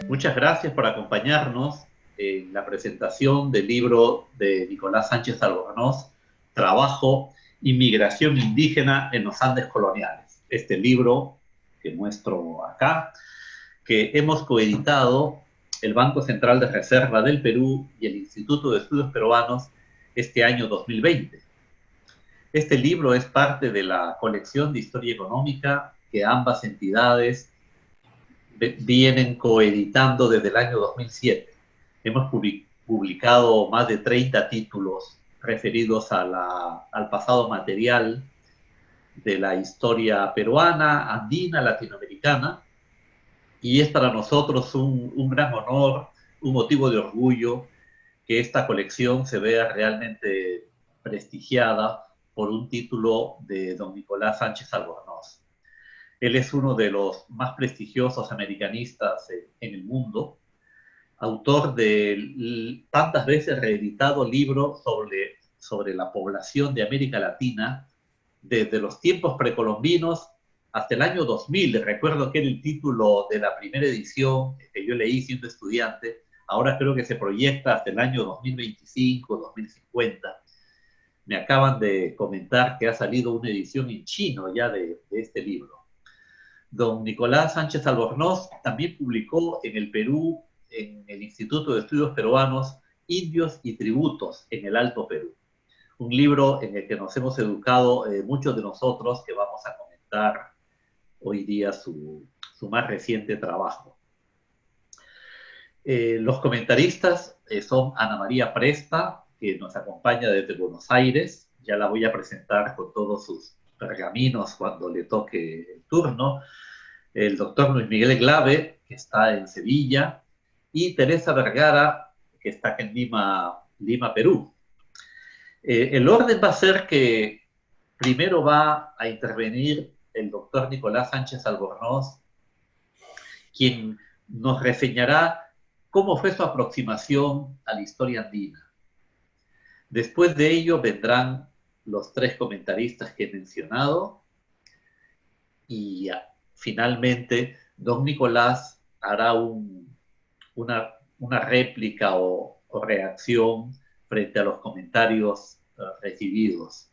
Muchas gracias por acompañarnos en la presentación del libro de Nicolás Sánchez Albornoz, Trabajo, Inmigración Indígena en los Andes Coloniales. Este libro que muestro acá, que hemos coeditado el Banco Central de Reserva del Perú y el Instituto de Estudios Peruanos este año 2020. Este libro es parte de la colección de historia económica que ambas entidades vienen coeditando desde el año 2007. Hemos publicado más de 30 títulos referidos al pasado material de la historia peruana, andina, latinoamericana, y es para nosotros un gran honor, un motivo de orgullo que esta colección se vea realmente prestigiada por un título de don Nicolás Sánchez Albornoz. Él es uno de los más prestigiosos americanistas en el mundo, autor de tantas veces reeditado libros sobre la población de América Latina, desde los tiempos precolombinos hasta el año 2000. Recuerdo que era el título de la primera edición que yo leí siendo estudiante. Ahora creo que se proyecta hasta el año 2025, 2050. Me acaban de comentar que ha salido una edición en chino ya de este libro. Don Nicolás Sánchez Albornoz también publicó en el Perú, en el Instituto de Estudios Peruanos, Indios y Tributos en el Alto Perú. Un libro en el que nos hemos educado muchos de nosotros, que vamos a comentar hoy día su más reciente trabajo. Los comentaristas son Ana María Presta, que nos acompaña desde Buenos Aires. Ya la voy a presentar con todos sus pergaminos cuando le toque el turno. El doctor Luis Miguel Glave, que está en Sevilla, y Teresa Vergara, que está acá en Lima, Perú. El orden va a ser que primero va a intervenir el doctor Nicolás Sánchez Albornoz, quien nos reseñará cómo fue su aproximación a la historia andina. Después de ello vendrán los tres comentaristas que he mencionado y finalmente don Nicolás hará una réplica o reacción frente a los comentarios recibidos.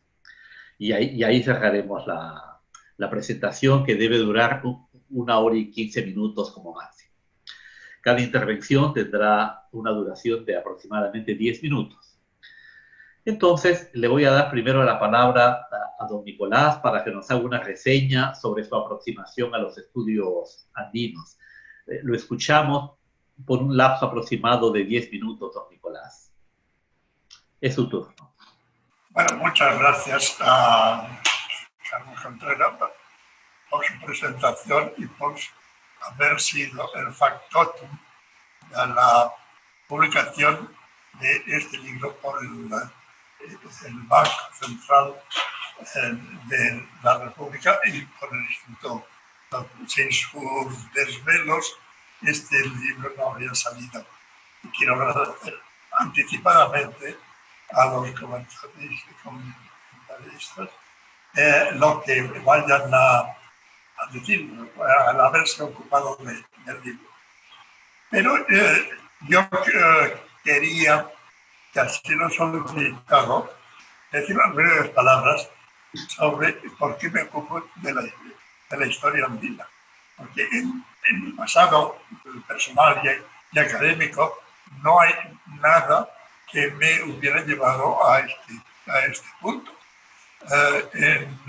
Y ahí cerraremos la presentación, que debe durar 1 hora y 15 minutos como máximo. Cada intervención tendrá una duración de aproximadamente 10 minutos. Entonces, le voy a dar primero la palabra a don Nicolás para que nos haga una reseña sobre su aproximación a los estudios andinos. Lo escuchamos por un lapso aproximado de 10 minutos, don Nicolás. Es su turno. Bueno, muchas gracias a Carlos Contreras por su presentación y por haber sido el factotum de la publicación de este libro por el Banco Central de la República y por el Instituto. Sin sus desvelos, este libro no habría salido. Y quiero agradecer anticipadamente a los comentaristas lo que vayan a decir, al haberse ocupado del libro. Pero yo quería, que así lo he solicitado, decir unas breves palabras sobre por qué me ocupo de la historia andina. Porque en mi pasado personal y académico no hay nada que me hubiera llevado a este punto. En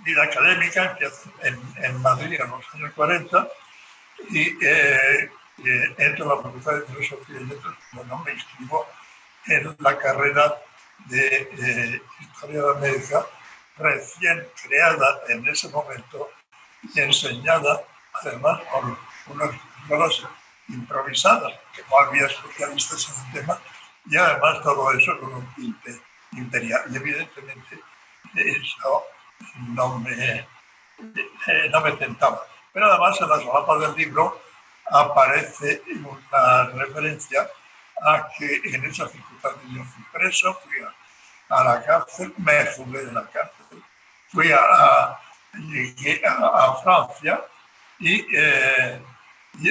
vida académica empiezo en Madrid en los años 40 y entro a la Facultad de Filosofía y Letras, cuando me inscribo en la carrera de Historia de América, recién creada en ese momento y enseñada además por unas escuelas improvisadas, que no había especialistas en el tema, y además todo eso con un tinte imperial. Y evidentemente eso no me tentaba. Pero además en la solapa del libro aparece una referencia a que en esa circunstancia yo fui preso, fui a la cárcel, me fugué de la cárcel llegué a Francia y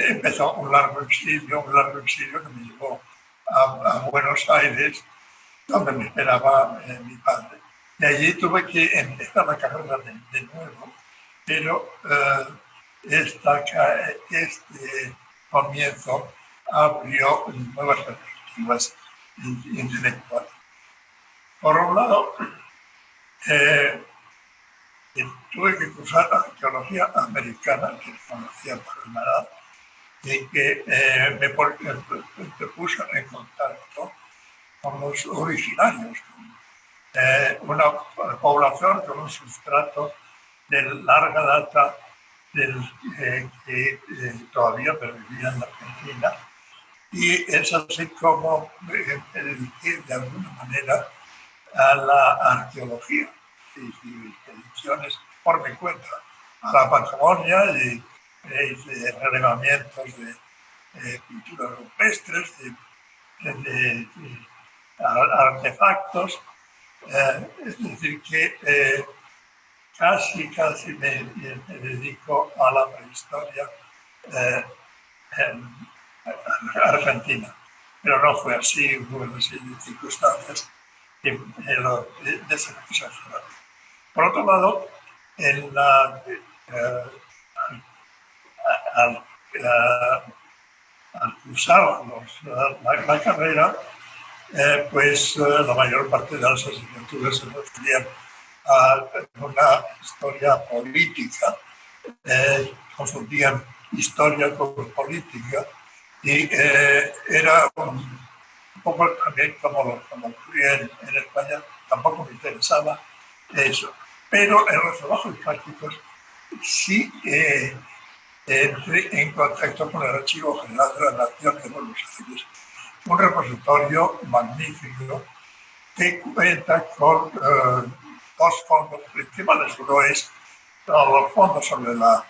empezó un largo exilio que me llevó a Buenos Aires, donde me esperaba mi padre. Y allí tuve que empezar la carrera de nuevo, pero este comienzo abrió nuevas perspectivas intelectuales. Por un lado, tuve que cursar arqueología americana, que no conocía para nada, y que me puso en contacto con los originarios, una población con un sustrato de larga data que todavía pervivía en la Argentina, y es así como me dediqué de alguna manera a la arqueología y expediciones por mi cuenta a la Patagonia y relevamientos de pinturas rupestres, de artefactos. Es decir, que casi me dedico a la prehistoria argentina. Pero no fue así, hubo una serie de circunstancias que lo desencajaron. Por otro lado, al cursar la carrera, pues la mayor parte de las asignaturas se referían a una historia política, confundían historia con política, y era un poco también como ocurría en España, tampoco me interesaba eso. Pero en los trabajos prácticos sí entré en contacto con el Archivo General de la Nación de Buenos Aires, un repositorio magnífico que cuenta con dos fondos principales. Uno es los fondos sobre la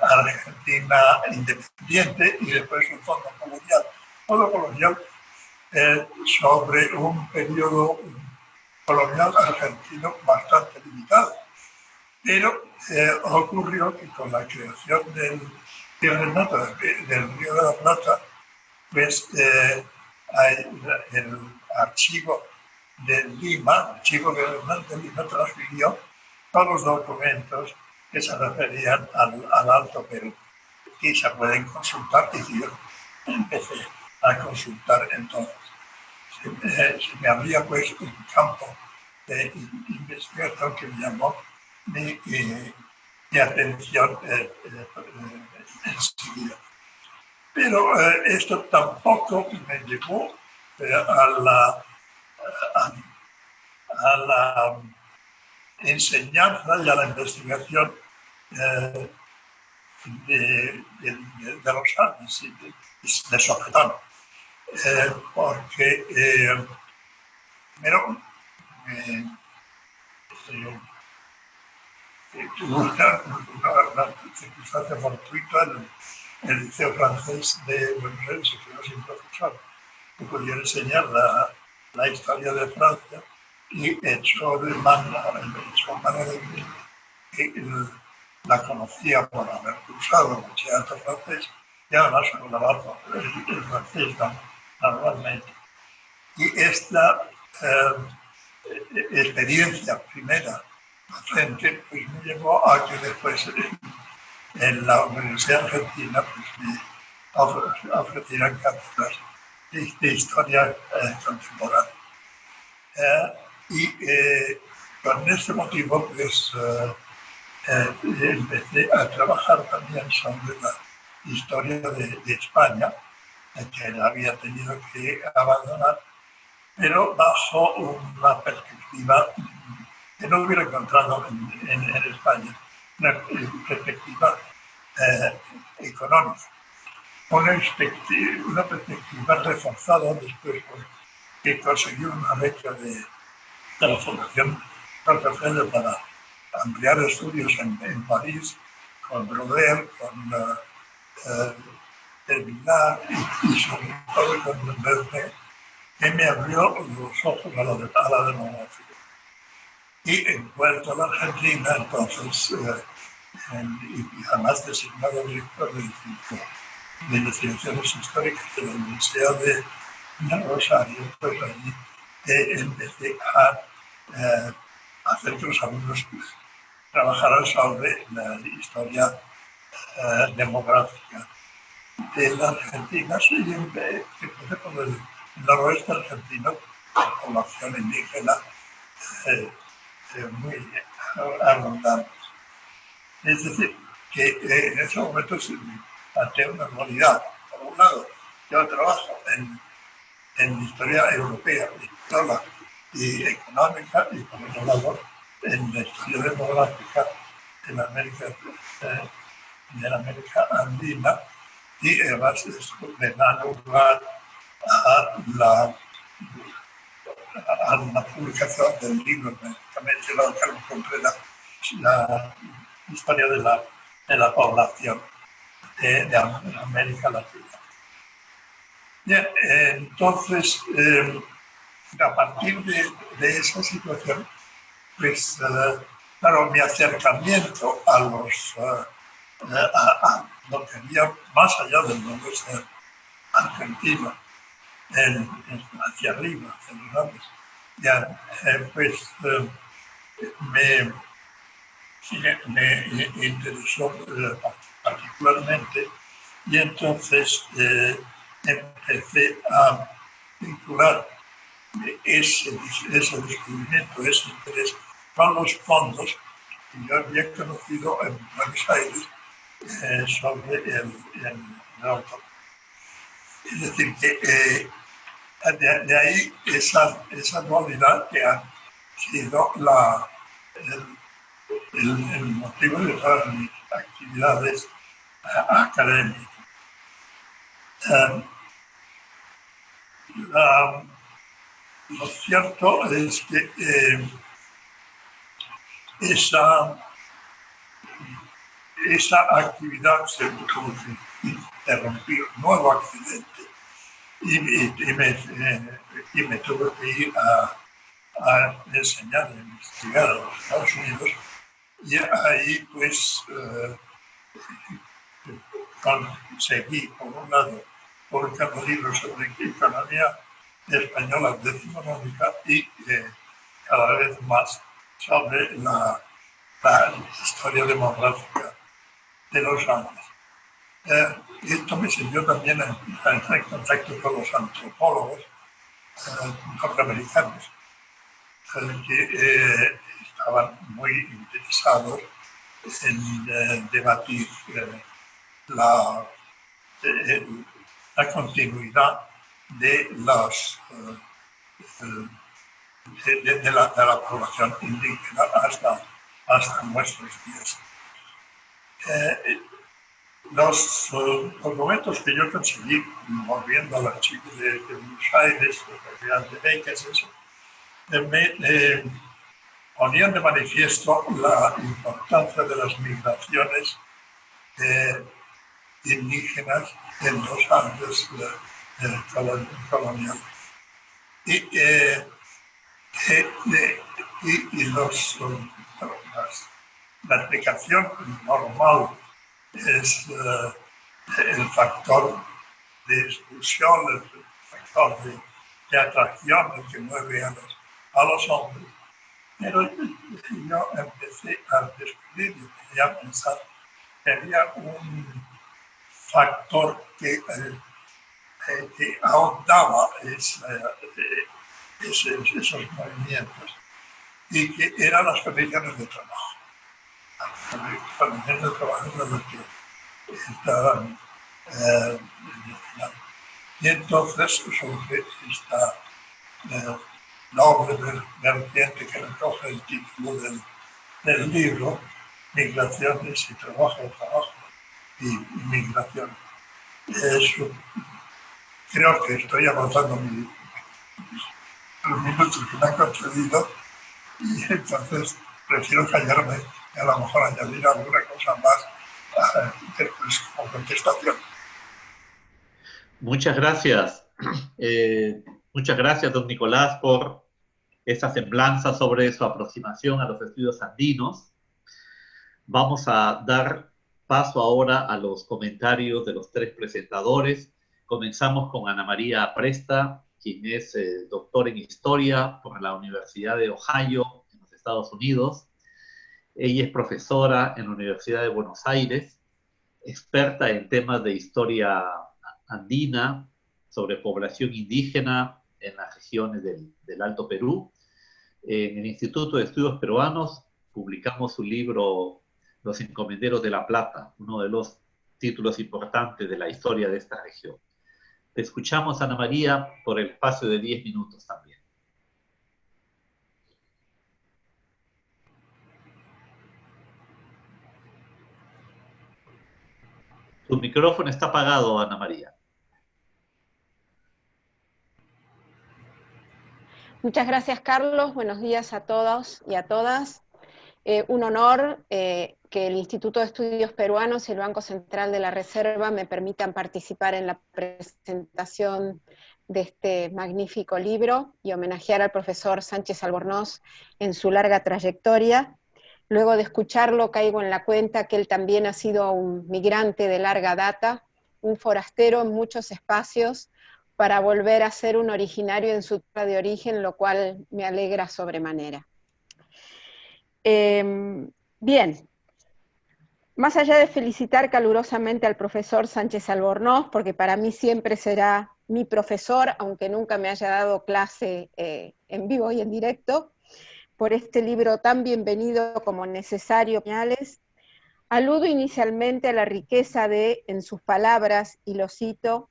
Argentina independiente y después un fondo colonial sobre un periodo colonial argentino bastante limitado. Pero ocurrió que con la creación del Río de la Plata, pues hay el archivo de Lima, el archivo de Lima transfirió todos los documentos que se referían al Alto Perú, y se pueden consultar, y yo empecé a consultar entonces. Se me abría pues un campo de investigación que me llamó mi atención enseguida. Pero esto tampoco me llevó a la enseñanza y a la investigación de los Andes y de Sopetón, porque primero tuvo una circunstancia fortuita en el Liceo Francés de Buenos Aires, se quedó sin profesor que pudiera enseñar la historia de Francia, y echó mano de mí, que la conocía por haber cursado el bachillerato francés y además hablaba el francés normalmente. Y esta experiencia primera docente pues me llevó a que después en la Universidad Argentina pues me ofrecieran cátedras de historia contemporánea. Con este motivo pues empecé a trabajar también sobre la historia de España, que había tenido que abandonar, pero bajo una perspectiva que no hubiera encontrado en España, una perspectiva económica, una perspectiva reforzada después porque consiguió una beca de la Fundación Rockefeller para ampliar estudios en París, con Brodel, con Terminar y sobre todo con Bernet, que me abrió los ojos a la demografía. y vuelto a la Argentina, entonces, y además designado director del Instituto de Investigaciones Históricas de la Universidad de Rosario, pues allí empecé a hacer que los alumnos trabajaran sobre la historia demográfica de la Argentina. Y empecé por el noroeste argentino, la población indígena muy abundante. Es decir, que en ese momento se plantea una dualidad. Por un lado, yo trabajo en historia europea, española y económica, y por otro lado, en la historia demográfica de la América Andina, y además esto me da lugar a la publicación del libro que me llevado a compré la historia de la población de América Latina. Bien, entonces, a partir de esa situación, pues, claro, mi acercamiento a lo que había más allá del noroeste argentino, hacia arriba, hacia los Andes, ya, pues me interesó particularmente, y entonces empecé a vincular ese descubrimiento, ese interés con los fondos que yo había conocido en Buenos Aires sobre el autor. Es decir, que de ahí esa dualidad que ha sido el motivo de todas mis actividades académicas. Lo cierto es que esa actividad se interrumpió, nuevo accidente, y me tuve que ir a enseñar, a investigar a los Estados Unidos, y ahí pues conseguí, por un lado, publicando libros sobre economía española decimonónica y cada vez más sobre la historia demográfica de los Andes. Esto me sirvió también a entrar en contacto con los antropólogos norteamericanos que estaban muy interesados en debatir la continuidad de la población indígena hasta nuestros días. Los documentos que yo conseguí, volviendo al archivo de Buenos Aires, de becas, me ponían de manifiesto la importancia de las migraciones indígenas en los Andes coloniales. La explicación normal es el factor de expulsión, el factor de atracción, el que mueve a los hombres. Pero yo empecé a descubrir y a pensar que había un factor que ahondaba esos movimientos, y que eran las condiciones de trabajo. Las condiciones de trabajo eran las que estaban y entonces sobre esta noble vertiente que recoge el título del libro, Migraciones y Trabajo y Migración. Creo que estoy agotando los minutos que me han concedido, y entonces prefiero callarme y a lo mejor añadir alguna cosa más después como contestación. Muchas gracias. Muchas gracias, don Nicolás, por esa semblanza sobre su aproximación a los estudios andinos. Vamos a dar paso ahora a los comentarios de los tres presentadores. Comenzamos con Ana María Presta, quien es doctor en Historia por la Universidad de Ohio, en los Estados Unidos. Ella es profesora en la Universidad de Buenos Aires, experta en temas de historia andina, sobre población indígena en las regiones del Alto Perú. En el Instituto de Estudios Peruanos publicamos su libro Los Encomenderos de la Plata, uno de los títulos importantes de la historia de esta región. Te escuchamos, Ana María, por el espacio de 10 minutos también. Tu micrófono está apagado, Ana María. Muchas gracias, Carlos. Buenos días a todos y a todas. Un honor que el Instituto de Estudios Peruanos y el Banco Central de la Reserva me permitan participar en la presentación de este magnífico libro y homenajear al profesor Sánchez Albornoz en su larga trayectoria. Luego de escucharlo caigo en la cuenta que él también ha sido un migrante de larga data, un forastero en muchos espacios, para volver a ser un originario en su tierra de origen, lo cual me alegra sobremanera. Bien, más allá de felicitar calurosamente al profesor Sánchez Albornoz, porque para mí siempre será mi profesor, aunque nunca me haya dado clase en vivo y en directo, por este libro tan bienvenido como necesario, aludo inicialmente a la riqueza de, en sus palabras, y lo cito,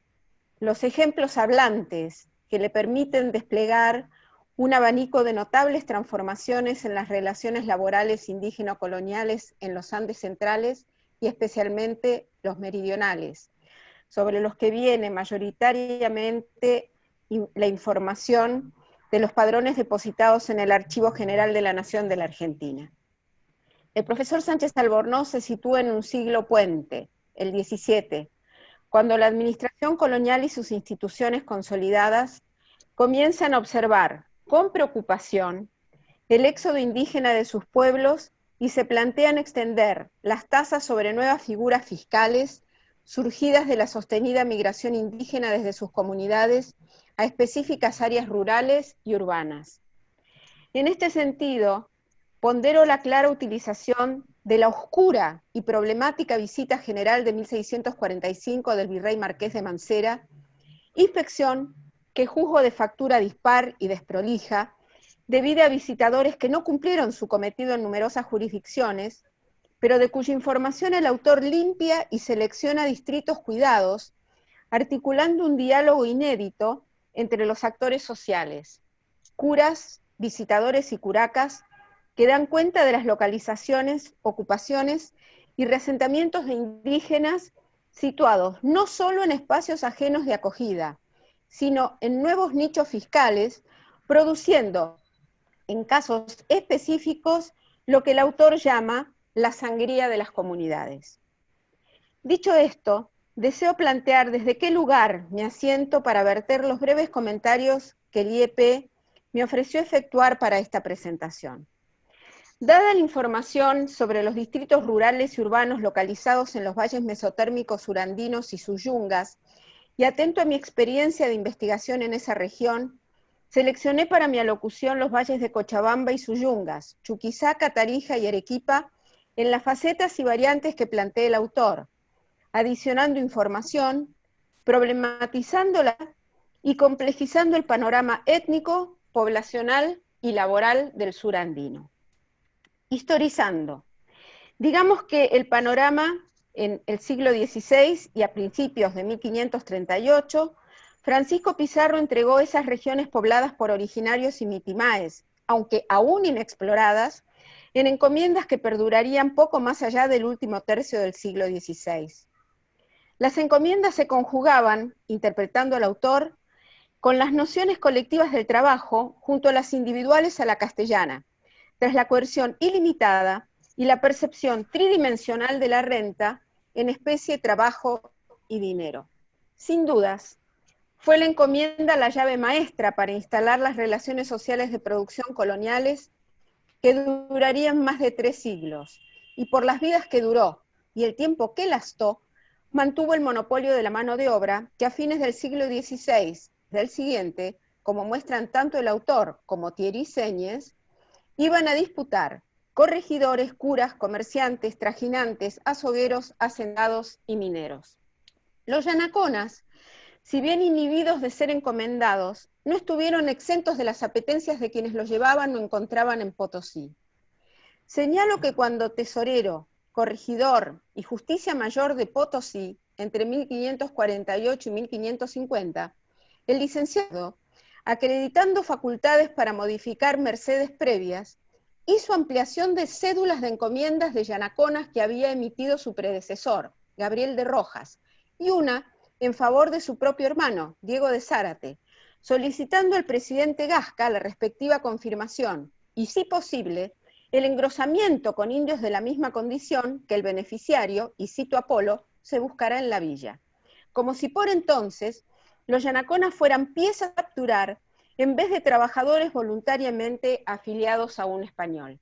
los ejemplos hablantes que le permiten desplegar un abanico de notables transformaciones en las relaciones laborales indígeno-coloniales en los Andes centrales y especialmente los meridionales, sobre los que viene mayoritariamente la información de los padrones depositados en el Archivo General de la Nación de la Argentina. El profesor Sánchez Albornoz se sitúa en un siglo puente, el XVII, cuando la administración colonial y sus instituciones consolidadas comienzan a observar con preocupación el éxodo indígena de sus pueblos y se plantean extender las tasas sobre nuevas figuras fiscales surgidas de la sostenida migración indígena desde sus comunidades a específicas áreas rurales y urbanas. En este sentido, pondero la clara utilización de la oscura y problemática visita general de 1645 del virrey Marqués de Mancera, inspección que juzgo de factura dispar y desprolija, debido a visitadores que no cumplieron su cometido en numerosas jurisdicciones, pero de cuya información el autor limpia y selecciona distritos cuidados, articulando un diálogo inédito entre los actores sociales, curas, visitadores y curacas, que dan cuenta de las localizaciones, ocupaciones y resentamientos de indígenas situados no solo en espacios ajenos de acogida, sino en nuevos nichos fiscales, produciendo, en casos específicos, lo que el autor llama la sangría de las comunidades. Dicho esto, deseo plantear desde qué lugar me asiento para verter los breves comentarios que el IEP me ofreció efectuar para esta presentación. Dada la información sobre los distritos rurales y urbanos localizados en los valles mesotérmicos surandinos y sus yungas, y atento a mi experiencia de investigación en esa región, seleccioné para mi alocución los valles de Cochabamba y sus yungas, Chuquisaca, Tarija y Arequipa, en las facetas y variantes que plantea el autor, adicionando información, problematizándola y complejizando el panorama étnico, poblacional y laboral del sur andino. Historizando. Digamos que el panorama en el siglo XVI y a principios de 1538, Francisco Pizarro entregó esas regiones pobladas por originarios y mitimaes, aunque aún inexploradas, en encomiendas que perdurarían poco más allá del último tercio del siglo XVI. Las encomiendas se conjugaban, interpretando al autor, con las nociones colectivas del trabajo junto a las individuales a la castellana, tras la coerción ilimitada y la percepción tridimensional de la renta en especie, trabajo y dinero. Sin dudas, Fue la encomienda la llave maestra para instalar las relaciones sociales de producción coloniales que durarían más de 3 siglos, y por las vidas que duró y el tiempo que lastó, mantuvo el monopolio de la mano de obra que a fines del siglo XVI del siguiente, como muestran tanto el autor como Thierry Seignes, iban a disputar corregidores, curas, comerciantes, trajinantes, azogueros, hacendados y mineros. Los yanaconas, si bien inhibidos de ser encomendados, no estuvieron exentos de las apetencias de quienes los llevaban o encontraban en Potosí. Señalo que cuando tesorero, corregidor y justicia mayor de Potosí, entre 1548 y 1550, el licenciado, acreditando facultades para modificar mercedes previas, hizo ampliación de cédulas de encomiendas de yanaconas que había emitido su predecesor, Gabriel de Rojas, y una en favor de su propio hermano, Diego de Zárate, solicitando al presidente Gasca la respectiva confirmación y, si posible, el engrosamiento con indios de la misma condición que el beneficiario, y cito a Polo, se buscará en la villa. Como si por entonces los yanaconas fueran piezas a capturar en vez de trabajadores voluntariamente afiliados a un español.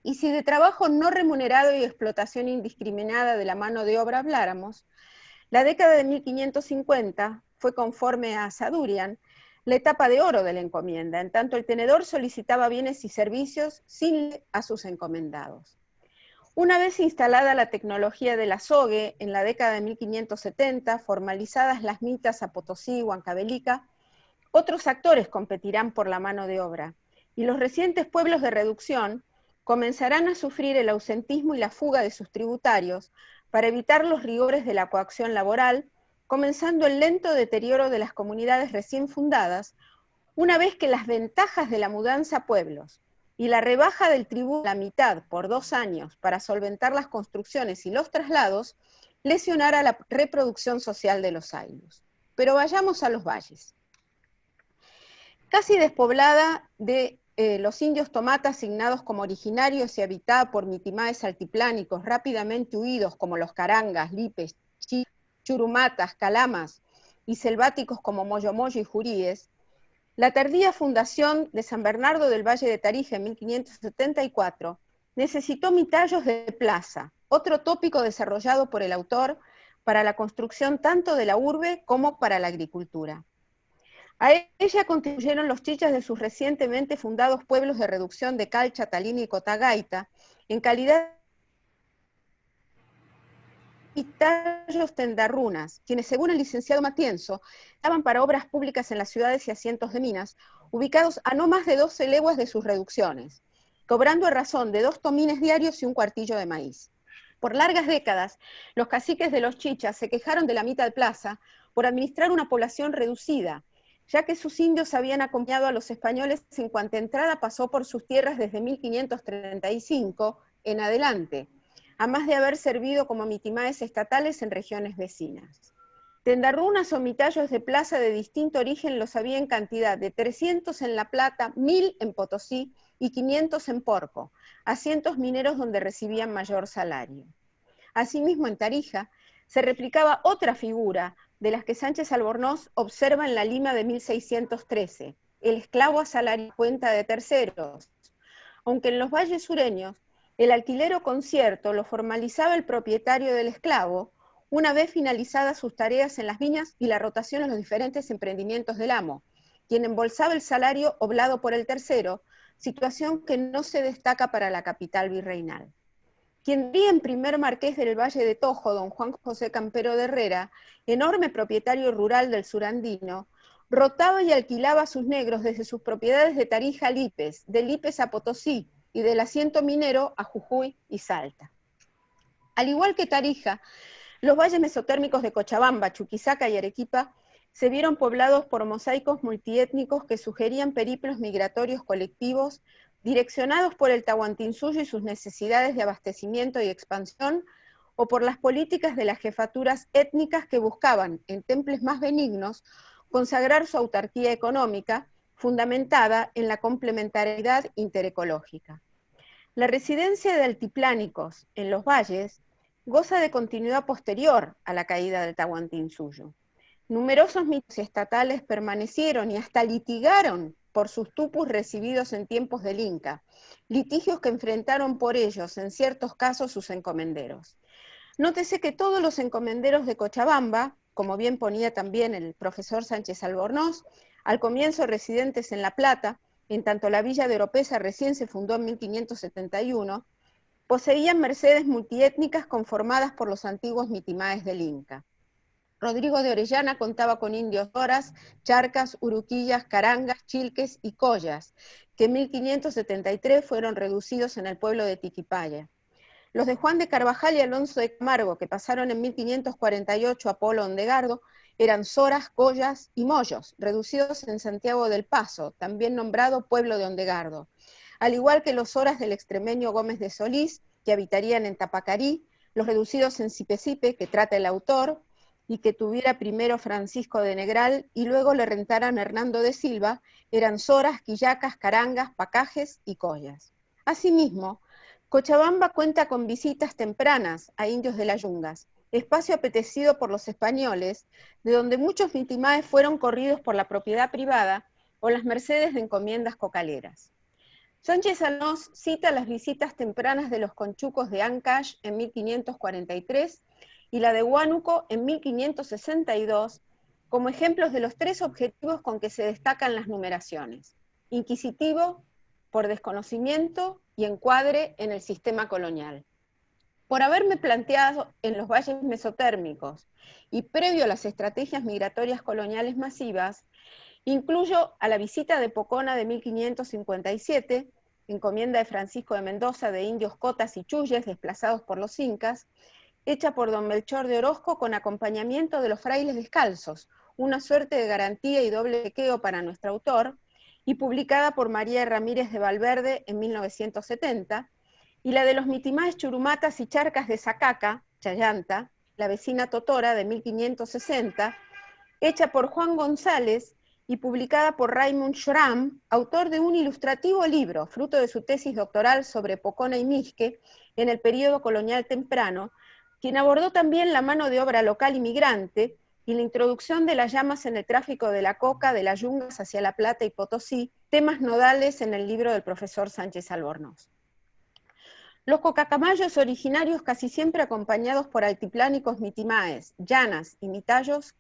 Y si de trabajo no remunerado y explotación indiscriminada de la mano de obra habláramos, la década de 1550 fue, conforme a Sadurian, la etapa de oro de la encomienda, en tanto el tenedor solicitaba bienes y servicios sin a sus encomendados. Una vez instalada la tecnología del azogue en la década de 1570, formalizadas las mitas a Potosí y Huancavelica, otros actores competirán por la mano de obra, y los recientes pueblos de reducción comenzarán a sufrir el ausentismo y la fuga de sus tributarios para evitar los rigores de la coacción laboral, comenzando el lento deterioro de las comunidades recién fundadas, una vez que las ventajas de la mudanza a pueblos y la rebaja del tributo a la mitad por 2 años para solventar las construcciones y los traslados, lesionara la reproducción social de los aylus. Pero vayamos a los valles. Casi despoblada de los indios tomata asignados como originarios y habitada por mitimaes altiplánicos rápidamente huidos como los carangas, lipes, churumatas, calamas y selváticos como moyomoyo y juríes, la tardía fundación de San Bernardo del Valle de Tarija en 1574 necesitó mitallos de plaza, otro tópico desarrollado por el autor para la construcción tanto de la urbe como para la agricultura. A ella contribuyeron los chichas de sus recientemente fundados pueblos de reducción de Calcha, Talini y Cotagaita, en calidad de tallos tendarrunas, quienes según el licenciado Matienzo, estaban para obras públicas en las ciudades y asientos de minas, ubicados a no más de 12 leguas de sus reducciones, cobrando a razón de 2 tomines diarios y un cuartillo de maíz. Por largas décadas, los caciques de los chichas se quejaron de la mitad de plaza por administrar una población reducida, ya que sus indios habían acompañado a los españoles en cuanta entrada pasó por sus tierras desde 1535 en adelante, a más de haber servido como mitimaes estatales en regiones vecinas. Tendarrunas o mitallos de plaza de distinto origen los había en cantidad de 300 en La Plata, 1000 en Potosí y 500 en Porco, asientos mineros donde recibían mayor salario. Asimismo, en Tarija se replicaba otra figura de las que Sánchez Albornoz observa en la Lima de 1613, el esclavo asalariado a cuenta de terceros, aunque en los valles sureños el alquiler o concierto lo formalizaba el propietario del esclavo una vez finalizadas sus tareas en las viñas y la rotación en los diferentes emprendimientos del amo, quien embolsaba el salario oblado por el tercero, situación que no se destaca para la capital virreinal. Quien diría en primer marqués del Valle de Tojo, don Juan José Campero de Herrera, enorme propietario rural del surandino, rotaba y alquilaba a sus negros desde sus propiedades de Tarija a Lipes, de Lipes a Potosí y del asiento minero a Jujuy y Salta. Al igual que Tarija, los valles mesotérmicos de Cochabamba, Chuquisaca y Arequipa se vieron poblados por mosaicos multiétnicos que sugerían periplos migratorios colectivos direccionados por el Tahuantinsuyo y sus necesidades de abastecimiento y expansión, o por las políticas de las jefaturas étnicas que buscaban, en temples más benignos, consagrar su autarquía económica, fundamentada en la complementariedad interecológica. La residencia de altiplánicos en los valles goza de continuidad posterior a la caída del Tahuantinsuyo. Numerosos mitos estatales permanecieron y hasta litigaron por sus tupus recibidos en tiempos del Inca, litigios que enfrentaron por ellos, en ciertos casos, sus encomenderos. Nótese que todos los encomenderos de Cochabamba, como bien ponía también el profesor Sánchez Albornoz, al comienzo residentes en La Plata, en tanto la villa de Oropesa recién se fundó en 1571, poseían mercedes multiétnicas conformadas por los antiguos mitimaes del Inca. Rodrigo de Orellana contaba con indios doras, charcas, uruquillas, carangas, chilques y collas, que en 1573 fueron reducidos en el pueblo de Tiquipaya. Los de Juan de Carvajal y Alonso de Camargo, que pasaron en 1548 a Polo Ondegardo, eran soras, collas y mollos, reducidos en Santiago del Paso, también nombrado pueblo de Ondegardo, al igual que los soras del extremeño Gómez de Solís, que habitarían en Tapacarí, los reducidos en Cipecipe, que trata el autor, y que tuviera primero Francisco de Negral y luego le rentaran Hernando de Silva, eran soras, quillacas, carangas, pacajes y collas. Asimismo, Cochabamba cuenta con visitas tempranas a indios de las Yungas, espacio apetecido por los españoles, de donde muchos mitimaes fueron corridos por la propiedad privada o las mercedes de encomiendas cocaleras. Sánchez Albornoz cita las visitas tempranas de los conchucos de Ancash en 1543 y la de Huánuco en 1562 como ejemplos de los tres objetivos con que se destacan las numeraciones: inquisitivo, por desconocimiento y encuadre en el sistema colonial. Por haberme planteado en los valles mesotérmicos y previo a las estrategias migratorias coloniales masivas, incluyo a la visita de Pocona de 1557, encomienda de Francisco de Mendoza de indios cotas y chuyes desplazados por los incas, hecha por don Melchor de Orozco con acompañamiento de los frailes descalzos, una suerte de garantía y doble chequeo para nuestro autor, y publicada por María Ramírez de Valverde en 1970, y la de los mitimaes churumatas y charcas de Zacaca, Chayanta, la vecina Totora de 1560, hecha por Juan González y publicada por Raymond Schramm, autor de un ilustrativo libro, fruto de su tesis doctoral sobre Pocona y Misque en el período colonial temprano, quien abordó también la mano de obra local inmigrante y la introducción de las llamas en el tráfico de la coca de las Yungas hacia La Plata y Potosí, temas nodales en el libro del profesor Sánchez Albornoz. Los cocacamayos originarios, casi siempre acompañados por altiplánicos mitimaes, llanas y mitayos,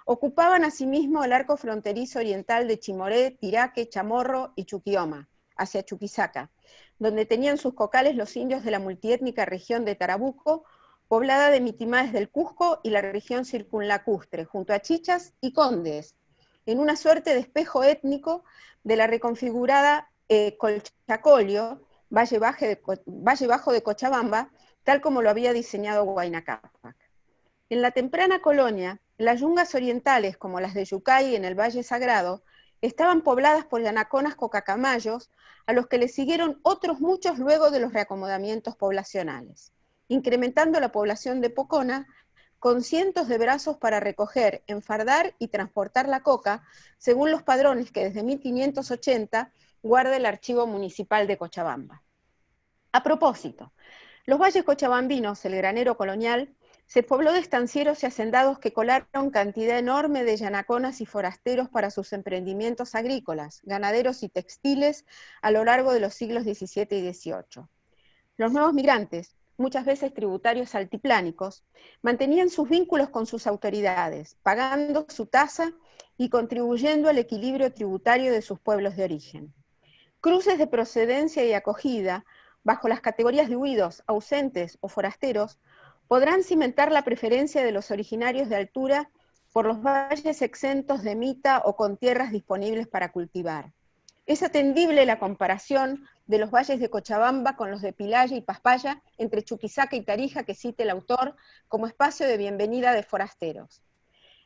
ocupaban asimismo el arco fronterizo oriental de Chimoré, Tiraque, Chamorro y Chuquioma, hacia Chuquisaca, donde tenían sus cocales los indios de la multiétnica región de Tarabuco, poblada de mitimaes del Cusco y la región circunlacustre, junto a chichas y condes, en una suerte de espejo étnico de la reconfigurada Colchacolio, Valle Bajo de Cochabamba, tal como lo había diseñado Huayna Cápac. En la temprana colonia, las yungas orientales, como las de Yucay en el Valle Sagrado, estaban pobladas por yanaconas cocacamayos, a los que le siguieron otros muchos luego de los reacomodamientos poblacionales, incrementando la población de Pocona con cientos de brazos para recoger, enfardar y transportar la coca, según los padrones que desde 1580 guarda el Archivo Municipal de Cochabamba. A propósito, los valles cochabambinos, el granero colonial, se pobló de estancieros y hacendados que colaron cantidad enorme de yanaconas y forasteros para sus emprendimientos agrícolas, ganaderos y textiles a lo largo de los siglos XVII y XVIII. Los nuevos migrantes, muchas veces tributarios altiplánicos, mantenían sus vínculos con sus autoridades, pagando su tasa y contribuyendo al equilibrio tributario de sus pueblos de origen. Cruces de procedencia y acogida, bajo las categorías de huidos, ausentes o forasteros, podrán cimentar la preferencia de los originarios de altura por los valles exentos de mita o con tierras disponibles para cultivar. Es atendible la comparación de los valles de Cochabamba con los de Pilaya y Paspaya, entre Chuquisaca y Tarija, que cita el autor como espacio de bienvenida de forasteros.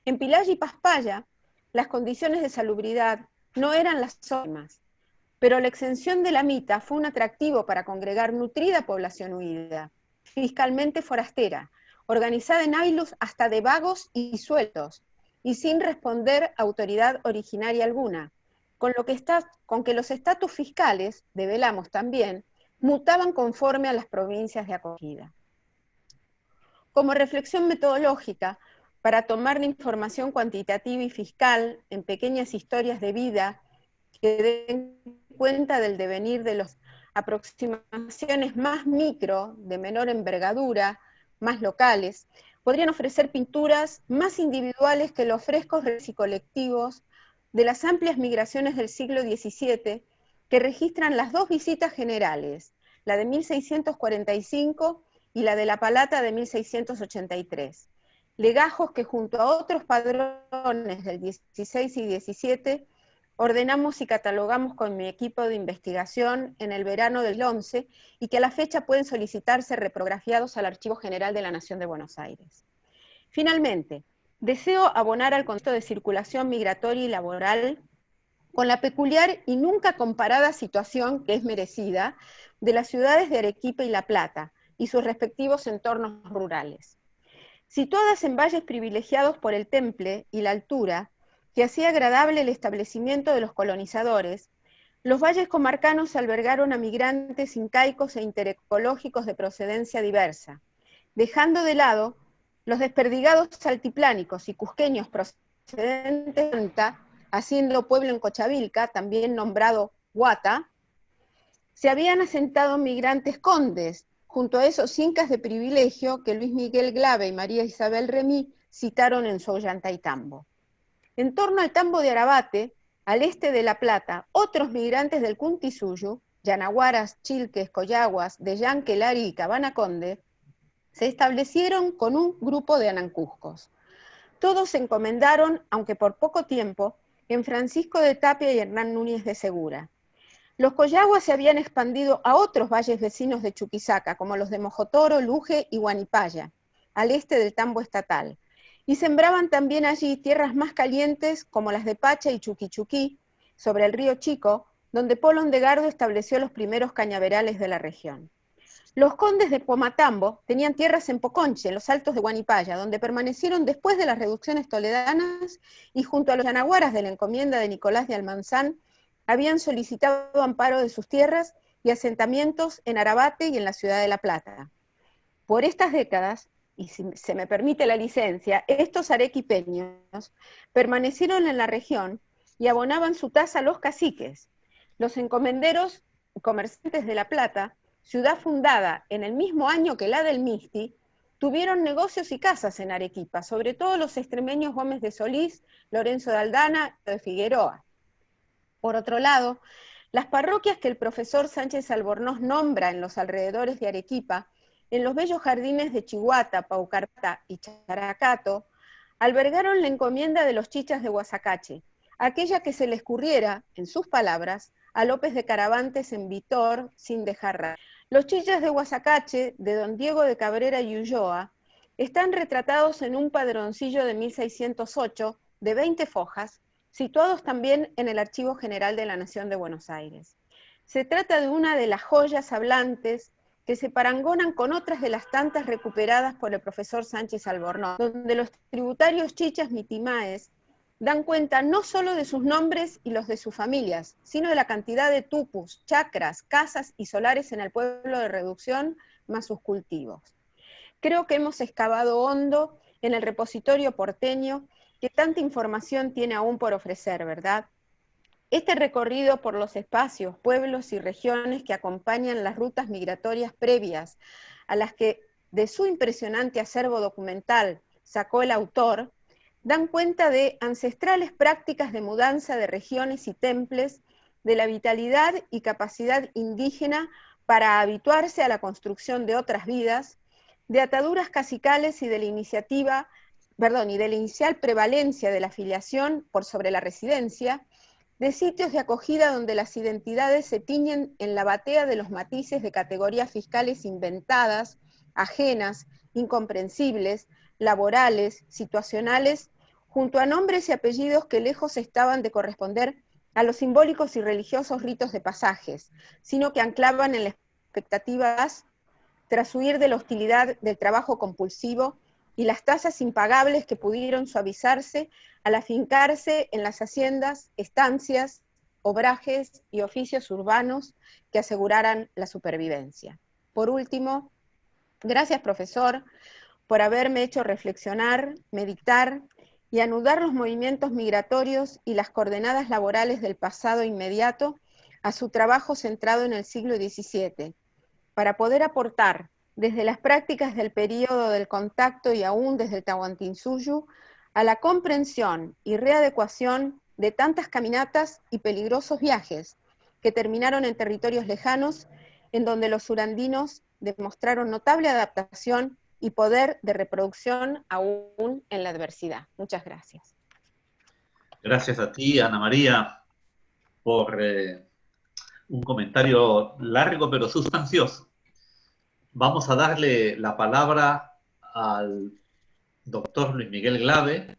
En Pilaya y Paspaya, las condiciones de salubridad no eran las óptimas, pero la exención de la mita fue un atractivo para congregar nutrida población huida, fiscalmente forastera, organizada en habilus hasta de vagos y sueltos, y sin responder a autoridad originaria alguna, con que los estatus fiscales, develamos también, mutaban conforme a las provincias de acogida. Como reflexión metodológica, para tomar la información cuantitativa y fiscal en pequeñas historias de vida que den cuenta del devenir de las aproximaciones más micro, de menor envergadura, más locales, podrían ofrecer pinturas más individuales que los frescos y colectivos de las amplias migraciones del siglo XVII, que registran las dos visitas generales, la de 1645 y la de la Palata de 1683. Legajos que junto a otros padrones del 16 y 17 ordenamos y catalogamos con mi equipo de investigación en el verano del 11 y que a la fecha pueden solicitarse reprografiados al Archivo General de la Nación de Buenos Aires. Finalmente, deseo abonar al concepto de circulación migratoria y laboral con la peculiar y nunca comparada situación que es merecida de las ciudades de Arequipa y La Plata y sus respectivos entornos rurales. Situadas en valles privilegiados por el temple y la altura, que hacía agradable el establecimiento de los colonizadores, los valles comarcanos albergaron a migrantes incaicos e interecológicos de procedencia diversa, dejando de lado los desperdigados altiplánicos y cusqueños procedentes de Anta, haciendo pueblo en Cochavilca, también nombrado Huata, se habían asentado migrantes condes, junto a esos incas de privilegio que Luis Miguel Glave y María Isabel Remí citaron en su Ollantaytambo. En torno al tambo de Arabate, al este de La Plata, otros migrantes del Cuntisuyu, Yanaguaras, Chilques, Coyaguas, de Yanquelari y Cabanaconde, se establecieron con un grupo de anancuscos. Todos se encomendaron, aunque por poco tiempo, en Francisco de Tapia y Hernán Núñez de Segura. Los Coyaguas se habían expandido a otros valles vecinos de Chuquisaca, como los de Mojotoro, Luje y Huanipaya, al este del tambo estatal, y sembraban también allí tierras más calientes como las de Pacha y Chuquichuquí, sobre el río Chico, donde Polón de Gardo estableció los primeros cañaverales de la región. Los condes de Pomatambo tenían tierras en Poconche, en los altos de Huanipaya, donde permanecieron después de las reducciones toledanas y junto a los yanaguaras de la encomienda de Nicolás de Almanzán, habían solicitado amparo de sus tierras y asentamientos en Arabate y en la ciudad de La Plata. Por estas décadas, y si se me permite la licencia, estos arequipeños permanecieron en la región y abonaban su tasa a los caciques. Los encomenderos comerciantes de La Plata, ciudad fundada en el mismo año que la del Misti, tuvieron negocios y casas en Arequipa, sobre todo los extremeños Gómez de Solís, Lorenzo de Aldana y de Figueroa. Por otro lado, las parroquias que el profesor Sánchez Albornoz nombra en los alrededores de Arequipa, en los bellos jardines de Chihuata, Paucarta y Characato, albergaron la encomienda de los chichas de Guasacache, aquella que se le escurriera, en sus palabras, a López de Caravantes en Vitor sin dejar rastro. Los chichas de Guasacache, de don Diego de Cabrera y Ulloa, están retratados en un padroncillo de 1608 de 20 fojas, situados también en el Archivo General de la Nación de Buenos Aires. Se trata de una de las joyas hablantes que se parangonan con otras de las tantas recuperadas por el profesor Sánchez Albornoz, donde los tributarios chichas mitimaes dan cuenta no solo de sus nombres y los de sus familias, sino de la cantidad de tupus, chacras, casas y solares en el pueblo de reducción, más sus cultivos. Creo que hemos excavado hondo en el repositorio porteño, que tanta información tiene aún por ofrecer, ¿verdad? Este recorrido por los espacios, pueblos y regiones que acompañan las rutas migratorias previas a las que de su impresionante acervo documental sacó el autor, dan cuenta de ancestrales prácticas de mudanza de regiones y temples, de la vitalidad y capacidad indígena para habituarse a la construcción de otras vidas, de ataduras cacicales y de la inicial prevalencia de la filiación por sobre la residencia, de sitios de acogida donde las identidades se tiñen en la batea de los matices de categorías fiscales inventadas, ajenas, incomprensibles, laborales, situacionales, junto a nombres y apellidos que lejos estaban de corresponder a los simbólicos y religiosos ritos de pasajes, sino que anclaban en las expectativas tras huir de la hostilidad del trabajo compulsivo y las tasas impagables que pudieron suavizarse al afincarse en las haciendas, estancias, obrajes y oficios urbanos que aseguraran la supervivencia. Por último, gracias profesor por haberme hecho reflexionar, meditar y anudar los movimientos migratorios y las coordenadas laborales del pasado inmediato a su trabajo centrado en el siglo XVII, para poder aportar desde las prácticas del período del contacto y aún desde el Tahuantinsuyo a la comprensión y readecuación de tantas caminatas y peligrosos viajes que terminaron en territorios lejanos, en donde los surandinos demostraron notable adaptación y poder de reproducción aún en la adversidad. Muchas gracias. Gracias a ti, Ana María, por un comentario largo pero sustancioso. Vamos a darle la palabra al doctor Luis Miguel Glave,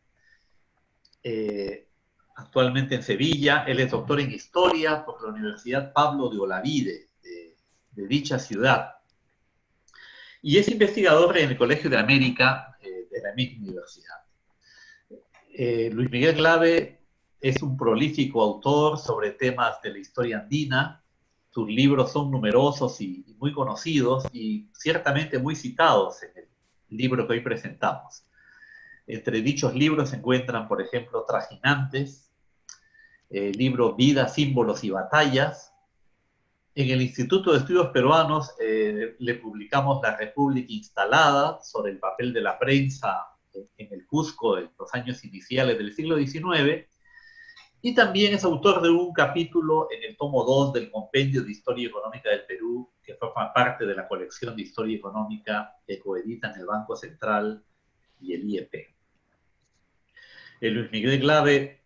actualmente en Sevilla. Él es doctor en Historia por la Universidad Pablo de Olavide, de dicha ciudad. Y es investigador en el Colegio de América de la misma universidad. Luis Miguel Glave es un prolífico autor sobre temas de la historia andina. Sus libros son numerosos y muy conocidos y ciertamente muy citados en el libro que hoy presentamos. Entre dichos libros se encuentran, por ejemplo, Trajinantes, el libro Vida, Símbolos y Batallas. En el Instituto de Estudios Peruanos le publicamos La República Instalada, sobre el papel de la prensa en el Cusco en los años iniciales del siglo XIX, y también es autor de un capítulo en el tomo 2 del Compendio de Historia Económica del Perú, que forma parte de la colección de Historia Económica que coeditan el Banco Central y el IEP. Luis Miguel Glave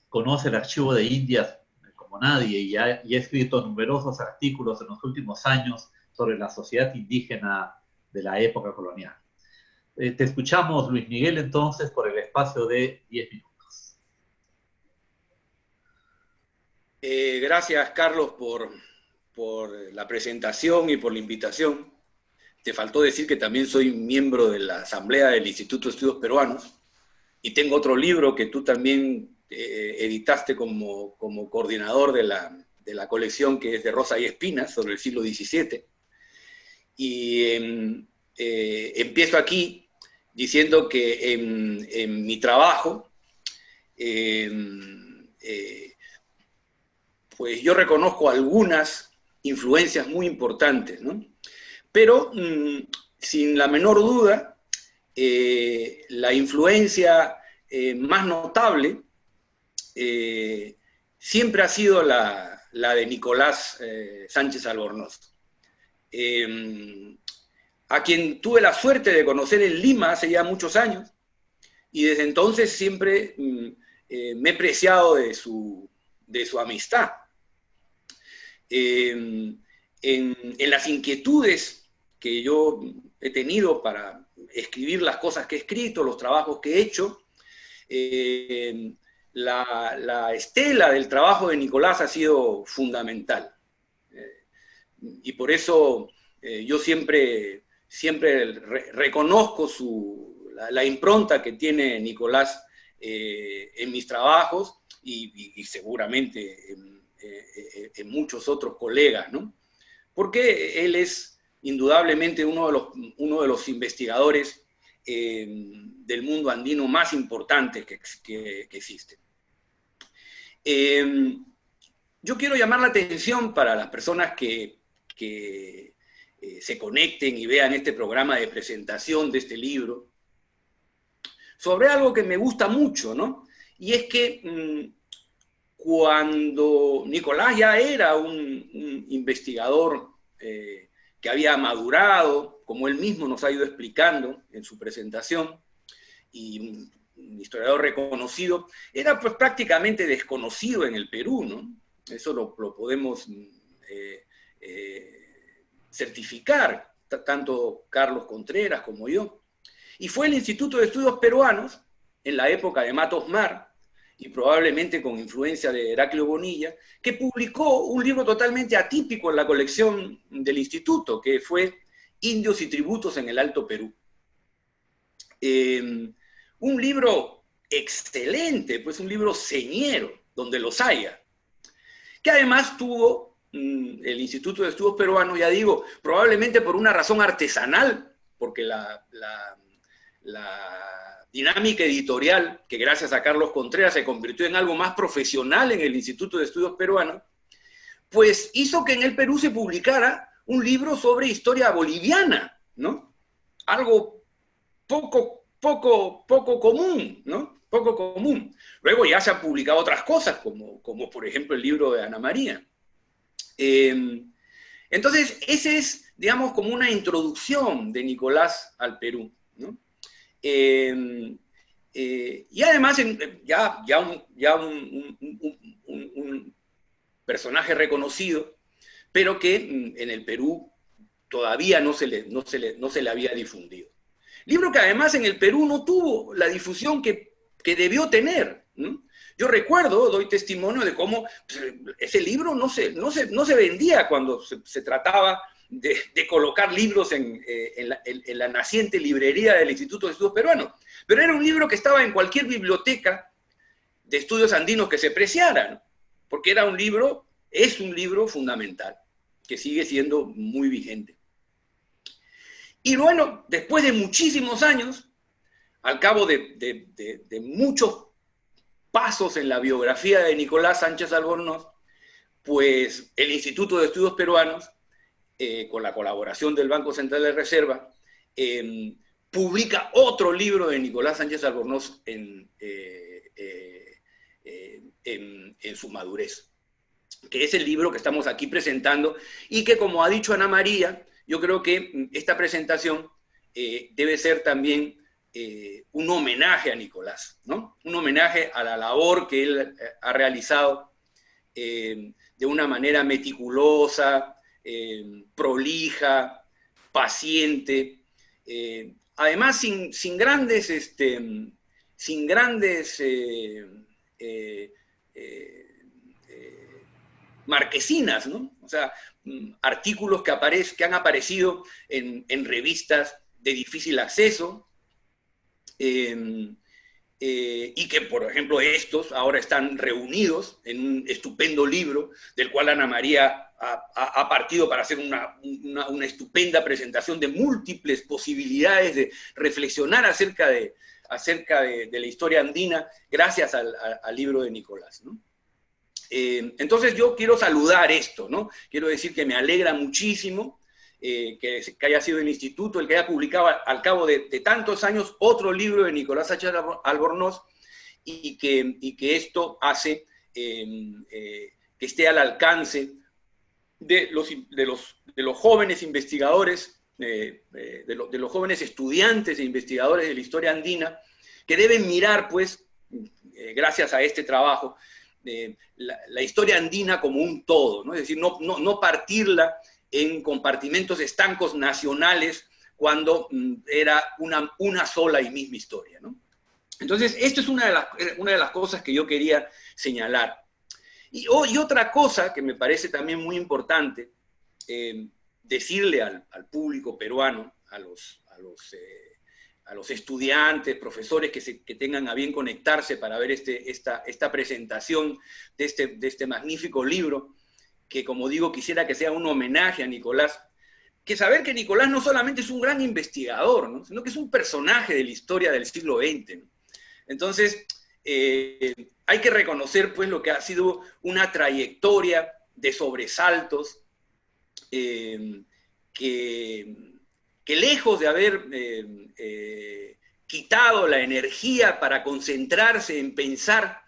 conoce el archivo de Indias como nadie y ha escrito numerosos artículos en los últimos años sobre la sociedad indígena de la época colonial. Te escuchamos, Luis Miguel, entonces, por el espacio de 10 minutos. Gracias, Carlos, por la presentación y por la invitación. Te faltó decir que también soy miembro de la Asamblea del Instituto de Estudios Peruanos y tengo otro libro que tú también editaste como coordinador de la colección, que es de Rosa y Espinas, sobre el siglo XVII. Y empiezo aquí diciendo que en mi trabajo, pues yo reconozco algunas influencias muy importantes, ¿no? Pero sin la menor duda, la influencia más notable siempre ha sido la de Nicolás Sánchez Albornoz, a quien tuve la suerte de conocer en Lima hace ya muchos años, y desde entonces siempre me he preciado de su amistad. En las inquietudes que yo he tenido para escribir las cosas que he escrito, los trabajos que he hecho, la estela del trabajo de Nicolás ha sido fundamental. Y por eso yo siempre reconozco la impronta que tiene Nicolás en mis trabajos y seguramente en muchos otros colegas, ¿no? Porque él es indudablemente uno de los investigadores del mundo andino más importantes que existen. Yo quiero llamar la atención para las personas que se conecten y vean este programa de presentación de este libro, sobre algo que me gusta mucho, ¿no? Y es que cuando Nicolás ya era un investigador que había madurado, como él mismo nos ha ido explicando en su presentación, y un historiador reconocido, era pues prácticamente desconocido en el Perú, ¿no? Eso lo podemos certificar, tanto Carlos Contreras como yo. Y fue el Instituto de Estudios Peruanos, en la época de Matos Mar, y probablemente con influencia de Heraclio Bonilla, que publicó un libro totalmente atípico en la colección del instituto, que fue Indios y Tributos en el Alto Perú. Un libro excelente, pues un libro señero, donde los haya, que además tuvo el Instituto de Estudios Peruanos, ya digo, probablemente por una razón artesanal, porque la la dinámica editorial, que gracias a Carlos Contreras se convirtió en algo más profesional en el Instituto de Estudios Peruanos, pues hizo que en el Perú se publicara un libro sobre historia boliviana, ¿no? Algo poco común, ¿no? Poco común. Luego ya se han publicado otras cosas, como por ejemplo el libro de Ana María. Entonces, ese es, digamos, como una introducción de Nicolás al Perú, ¿no? Y además, un personaje reconocido, pero que en el Perú todavía no se le había difundido. Libro que además en el Perú no tuvo la difusión que debió tener, ¿no? Yo recuerdo, doy testimonio de cómo ese libro no se vendía cuando se trataba de colocar libros en la naciente librería del Instituto de Estudios Peruanos. Pero era un libro que estaba en cualquier biblioteca de estudios andinos que se preciara, ¿no? Porque es un libro fundamental, que sigue siendo muy vigente. Y bueno, después de muchísimos años, al cabo de muchos pasos en la biografía de Nicolás Sánchez Albornoz, pues el Instituto de Estudios Peruanos, con la colaboración del Banco Central de Reserva, publica otro libro de Nicolás Sánchez Albornoz en su madurez, que es el libro que estamos aquí presentando y que, como ha dicho Ana María, yo creo que esta presentación debe ser también un homenaje a Nicolás, ¿no? Un homenaje a la labor que él ha realizado de una manera meticulosa, prolija, paciente, además sin grandes marquesinas, ¿no? O sea, artículos que han aparecido en revistas de difícil acceso, y que, por ejemplo, estos ahora están reunidos en un estupendo libro del cual Ana María ha partido para hacer una estupenda presentación de múltiples posibilidades de reflexionar acerca de la historia andina gracias al libro de Nicolás, ¿no? Entonces yo quiero saludar esto, ¿no? Quiero decir que me alegra muchísimo que haya sido el instituto el que haya publicado al cabo de tantos años otro libro de Nicolás Sánchez Albornoz, y que esto hace que esté al alcance de los jóvenes investigadores, de los jóvenes estudiantes e investigadores de la historia andina, que deben mirar, pues, gracias a este trabajo, la historia andina como un todo, ¿no? Es decir, no partirla en compartimentos estancos nacionales cuando era una sola y misma historia, ¿no? Entonces, esto es una de las cosas que yo quería señalar. Y otra cosa que me parece también muy importante decirle al público peruano, a los estudiantes, profesores que tengan a bien conectarse para ver esta presentación de este magnífico libro, que, como digo, quisiera que sea un homenaje a Nicolás, que saber que Nicolás no solamente es un gran investigador, ¿no? Sino que es un personaje de la historia del siglo XX, ¿no? Entonces, hay que reconocer, pues, lo que ha sido una trayectoria de sobresaltos, que lejos de haber quitado la energía para concentrarse en pensar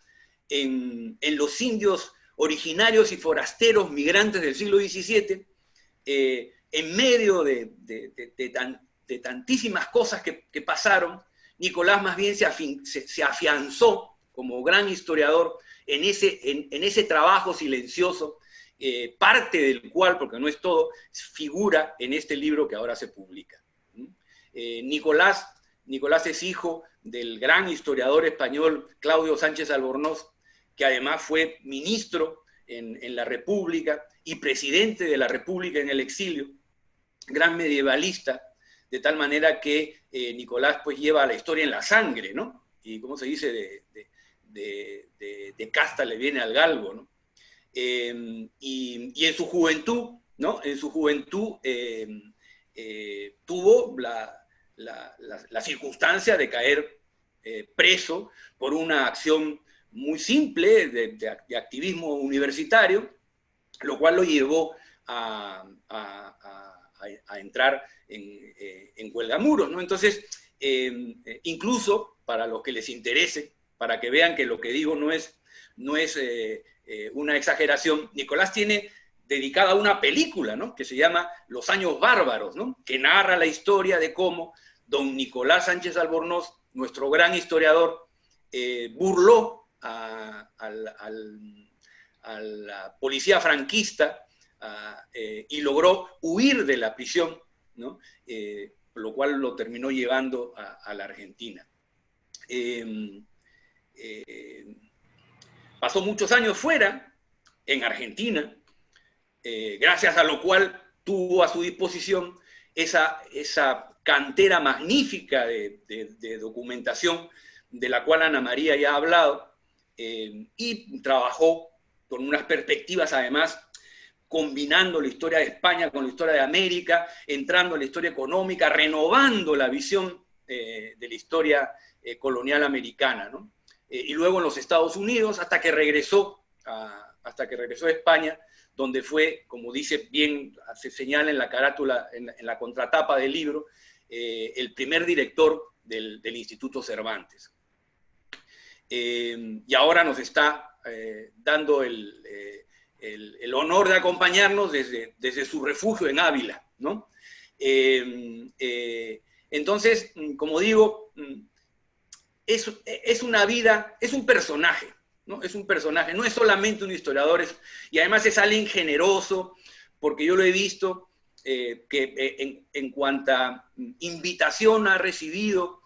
en los indios originarios y forasteros migrantes del siglo XVII, en medio de tantísimas cosas que pasaron, Nicolás más bien se afianzó como gran historiador en ese trabajo silencioso, parte del cual, porque no es todo, figura en este libro que ahora se publica. Nicolás es hijo del gran historiador español Claudio Sánchez Albornoz, que además fue ministro en la República y presidente de la República en el exilio, gran medievalista, de tal manera que Nicolás, pues, lleva la historia en la sangre, ¿no? Y, como se dice, de casta le viene al galgo, ¿no? Y en su juventud, ¿no? En su juventud tuvo la circunstancia de caer preso por una acción muy simple de activismo universitario, lo cual lo llevó a entrar en huelgamuros, ¿no? Entonces, incluso para los que les interese, para que vean que lo que digo no es una exageración, Nicolás tiene dedicada una película, ¿no?, que se llama Los Años Bárbaros, ¿no?, que narra la historia de cómo don Nicolás Sánchez Albornoz, nuestro gran historiador, burló a la policía franquista y logró huir de la prisión, ¿no?, lo cual lo terminó llevando a la Argentina. Pasó muchos años fuera, en Argentina, gracias a lo cual tuvo a su disposición esa cantera magnífica de documentación de la cual Ana María ya ha hablado, y trabajó con unas perspectivas además combinando la historia de España con la historia de América, entrando en la historia económica, renovando la visión de la historia colonial americana, ¿no? Y luego en los Estados Unidos, hasta que regresó a España, donde fue, como dice bien, se señala en la carátula, en la contratapa del libro, el primer director del Instituto Cervantes. Y ahora nos está dando el honor de acompañarnos desde su refugio en Ávila, ¿no? Entonces, como digo, es una vida, es un personaje, ¿no? Es un personaje, no es solamente un historiador, y además es alguien generoso, porque yo lo he visto, que en cuanta invitación ha recibido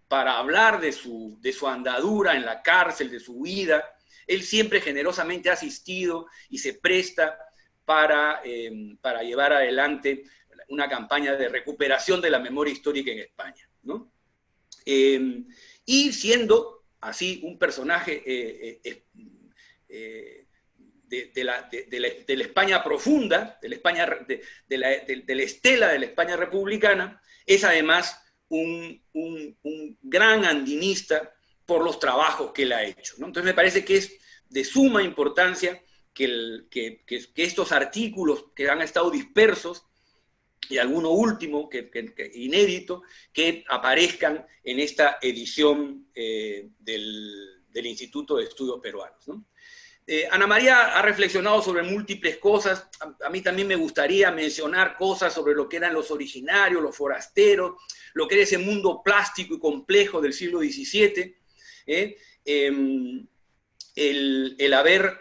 para hablar de su andadura en la cárcel, de su vida, él siempre generosamente ha asistido y se presta para llevar adelante una campaña de recuperación de la memoria histórica en España, ¿no? Y siendo así un personaje de la España profunda, de la estela de la España republicana, es además un gran andinista por los trabajos que él ha hecho, ¿no? Entonces me parece que es de suma importancia que estos artículos que han estado dispersos, y alguno último, inédito, que aparezcan en esta edición del Instituto de Estudios Peruanos, ¿no? Ana María ha reflexionado sobre múltiples cosas. A mí también me gustaría mencionar cosas sobre lo que eran los originarios, los forasteros, lo que era ese mundo plástico y complejo del siglo XVII, el haber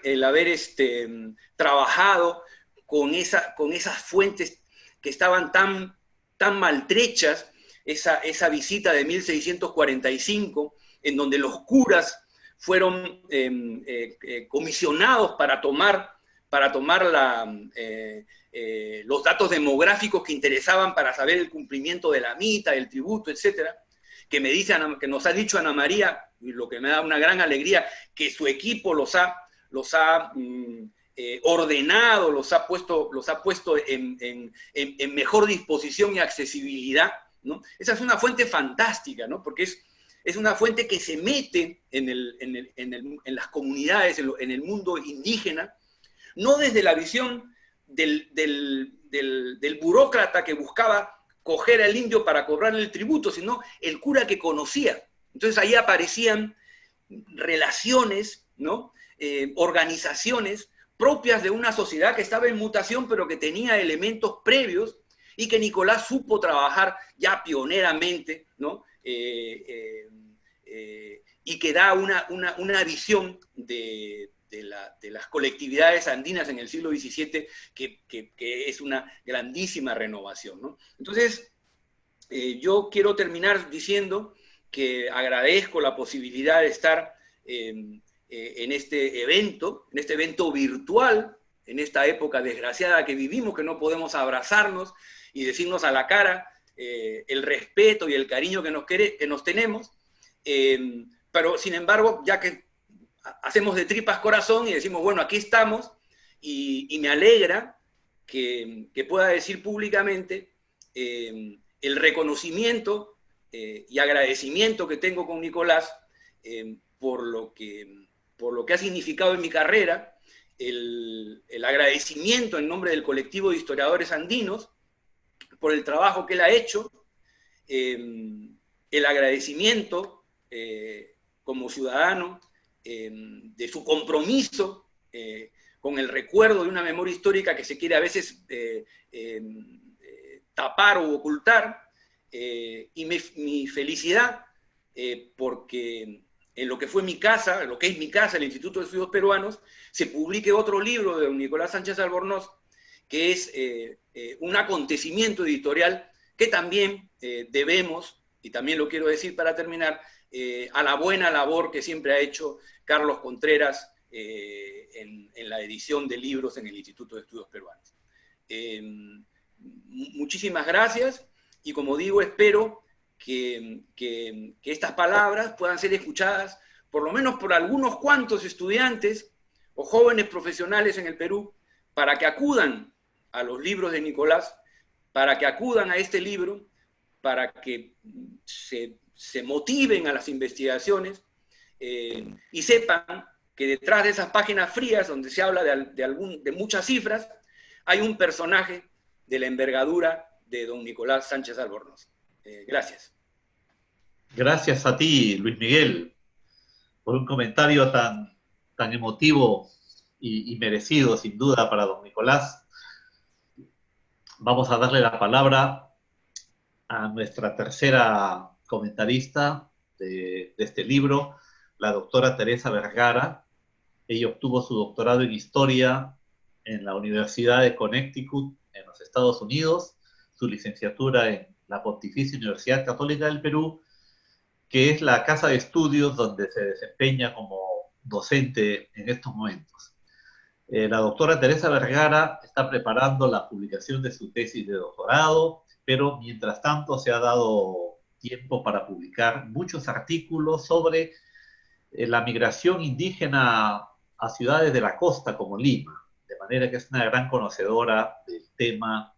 trabajado con esas fuentes que estaban tan maltrechas, esa visita de 1645, en donde los curas fueron comisionados para tomar los datos demográficos que interesaban para saber el cumplimiento de la mita, del tributo, etcétera, que nos ha dicho Ana María, y lo que me da una gran alegría, que su equipo los ha ordenado, los ha puesto en mejor disposición y accesibilidad, ¿no? Esa es una fuente fantástica, ¿no? Porque es una fuente que se mete en las comunidades, en el mundo indígena, no desde la visión del burócrata que buscaba coger al indio para cobrarle el tributo, sino el cura que conocía. Entonces ahí aparecían relaciones, ¿no? Organizaciones propias de una sociedad que estaba en mutación, pero que tenía elementos previos, y que Nicolás supo trabajar ya pioneramente, ¿no? Y que da una visión de las colectividades andinas en el siglo XVII que es una grandísima renovación, ¿no? Entonces, yo quiero terminar diciendo que agradezco la posibilidad de estar en este evento virtual, en esta época desgraciada que vivimos, que no podemos abrazarnos y decirnos a la cara el respeto y el cariño que nos tenemos, pero sin embargo, ya que hacemos de tripas corazón y decimos, bueno, aquí estamos, y me alegra que pueda decir públicamente el reconocimiento y agradecimiento que tengo con Nicolás por lo que ha significado en mi carrera, el agradecimiento en nombre del colectivo de historiadores andinos por el trabajo que él ha hecho, el agradecimiento como ciudadano de su compromiso con el recuerdo de una memoria histórica que se quiere a veces tapar o ocultar, y mi felicidad porque en lo que fue mi casa, lo que es mi casa, el Instituto de Estudios Peruanos, se publique otro libro de don Nicolás Sánchez Albornoz, que es un acontecimiento editorial que también debemos, y también lo quiero decir para terminar, a la buena labor que siempre ha hecho Carlos Contreras en la edición de libros en el Instituto de Estudios Peruanos. Muchísimas gracias, y como digo, espero que estas palabras puedan ser escuchadas por lo menos por algunos cuantos estudiantes o jóvenes profesionales en el Perú, para que acudan a los libros de Nicolás, para que acudan a este libro, para que se motiven a las investigaciones y sepan que detrás de esas páginas frías donde se habla de muchas cifras, hay un personaje de la envergadura de don Nicolás Sánchez Albornoz. Gracias. Gracias a ti, Luis Miguel, por un comentario tan emotivo y merecido, sin duda, para don Nicolás. Vamos a darle la palabra a nuestra tercera comentarista de este libro, la doctora Teresa Vergara. Ella obtuvo su doctorado en Historia en la Universidad de Connecticut, en los Estados Unidos, su licenciatura en la Pontificia Universidad Católica del Perú, que es la casa de estudios donde se desempeña como docente en estos momentos. La doctora Teresa Vergara está preparando la publicación de su tesis de doctorado, pero mientras tanto se ha dado tiempo para publicar muchos artículos sobre la migración indígena a ciudades de la costa como Lima, de manera que es una gran conocedora del tema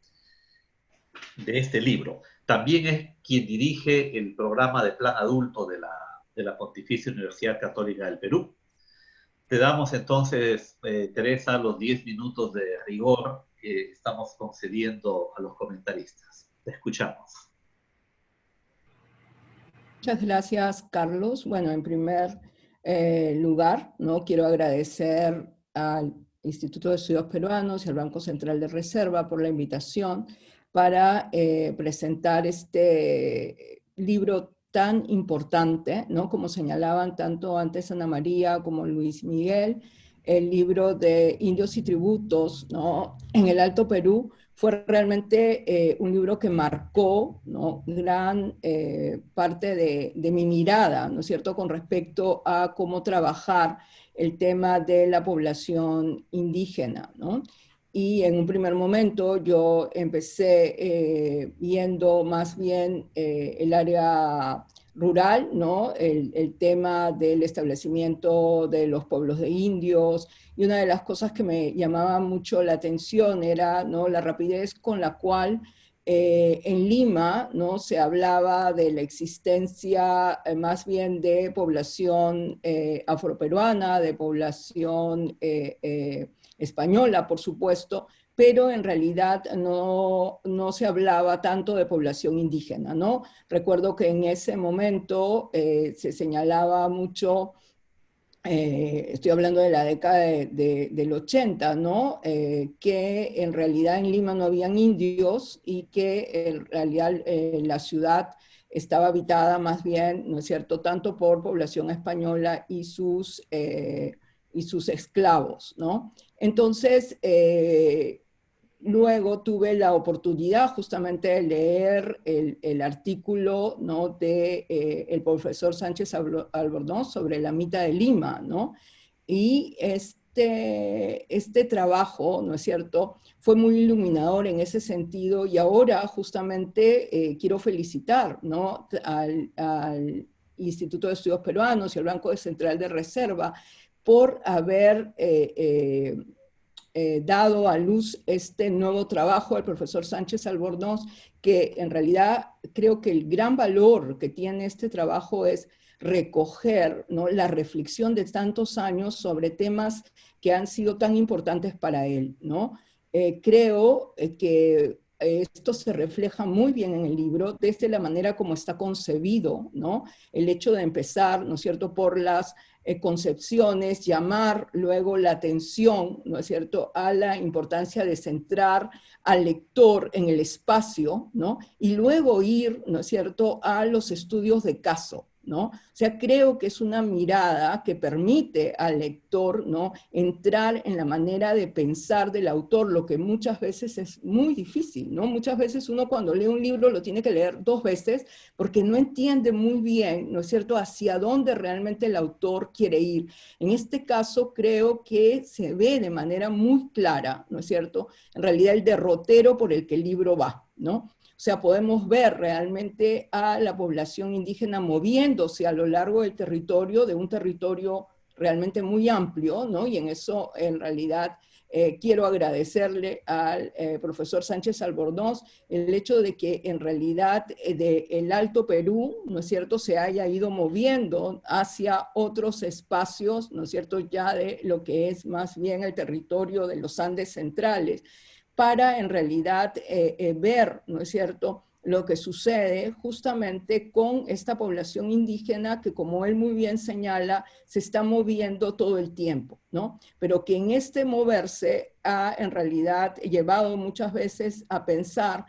de este libro. También es quien dirige el programa de plan adulto de la Pontificia Universidad Católica del Perú. Te damos entonces, Teresa, los 10 minutos de rigor que estamos concediendo a los comentaristas. Te escuchamos. Muchas gracias, Carlos. Bueno, en primer lugar, ¿no? Quiero agradecer al Instituto de Estudios Peruanos y al Banco Central de Reserva por la invitación para presentar este libro tan importante, ¿no? Como señalaban tanto antes Ana María como Luis Miguel, el libro de Indios y Tributos, ¿no? En el Alto Perú, fue realmente un libro que marcó, ¿no? Gran parte de mi mirada, ¿no es cierto?, con respecto a cómo trabajar el tema de la población indígena, ¿no? Y en un primer momento yo empecé viendo más bien el área rural, ¿no? El tema del establecimiento de los pueblos de indios, y una de las cosas que me llamaba mucho la atención era, ¿no?, la rapidez con la cual en Lima, ¿no?, se hablaba de la existencia más bien de población afroperuana, de población española, por supuesto, pero en realidad no se hablaba tanto de población indígena, ¿no? Recuerdo que en ese momento se señalaba mucho, estoy hablando de la década del 80, ¿no? Que en realidad en Lima no habían indios y que en realidad la ciudad estaba habitada más bien, ¿no es cierto?, tanto por población española y sus esclavos, ¿no? Entonces, luego tuve la oportunidad justamente de leer el artículo, ¿no?, de el profesor Sánchez Albornoz sobre la Mita de Lima, ¿no? Y este trabajo, ¿no es cierto?, fue muy iluminador en ese sentido, y ahora justamente quiero felicitar, ¿no?, al Instituto de Estudios Peruanos y al Banco Central de Reserva por haber dado a luz este nuevo trabajo del profesor Sánchez Albornoz, que en realidad creo que el gran valor que tiene este trabajo es recoger, ¿no?, la reflexión de tantos años sobre temas que han sido tan importantes para él, ¿no? Creo que esto se refleja muy bien en el libro, desde la manera como está concebido, ¿no? El hecho de empezar, ¿no es cierto?, por las concepciones, llamar luego la atención, ¿no es cierto?, a la importancia de centrar al lector en el espacio, ¿no? Y luego ir, ¿no es cierto?, a los estudios de caso, ¿no? O sea, creo que es una mirada que permite al lector, ¿no?, entrar en la manera de pensar del autor, lo que muchas veces es muy difícil, ¿no? Muchas veces uno cuando lee un libro lo tiene que leer 2 veces porque no entiende muy bien, ¿no es cierto?, hacia dónde realmente el autor quiere ir. En este caso creo que se ve de manera muy clara, ¿no es cierto?, en realidad el derrotero por el que el libro va, ¿no? O sea, podemos ver realmente a la población indígena moviéndose a lo largo del territorio, de un territorio realmente muy amplio, ¿no? Y en eso, en realidad, quiero agradecerle al profesor Sánchez Albornoz el hecho de que en realidad del Alto Perú, ¿no es cierto?, se haya ido moviendo hacia otros espacios, ¿no es cierto?, ya de lo que es más bien el territorio de los Andes centrales, para en realidad ver, ¿no es cierto?, lo que sucede justamente con esta población indígena que, como él muy bien señala, se está moviendo todo el tiempo, ¿no? Pero que en este moverse ha en realidad llevado muchas veces a pensar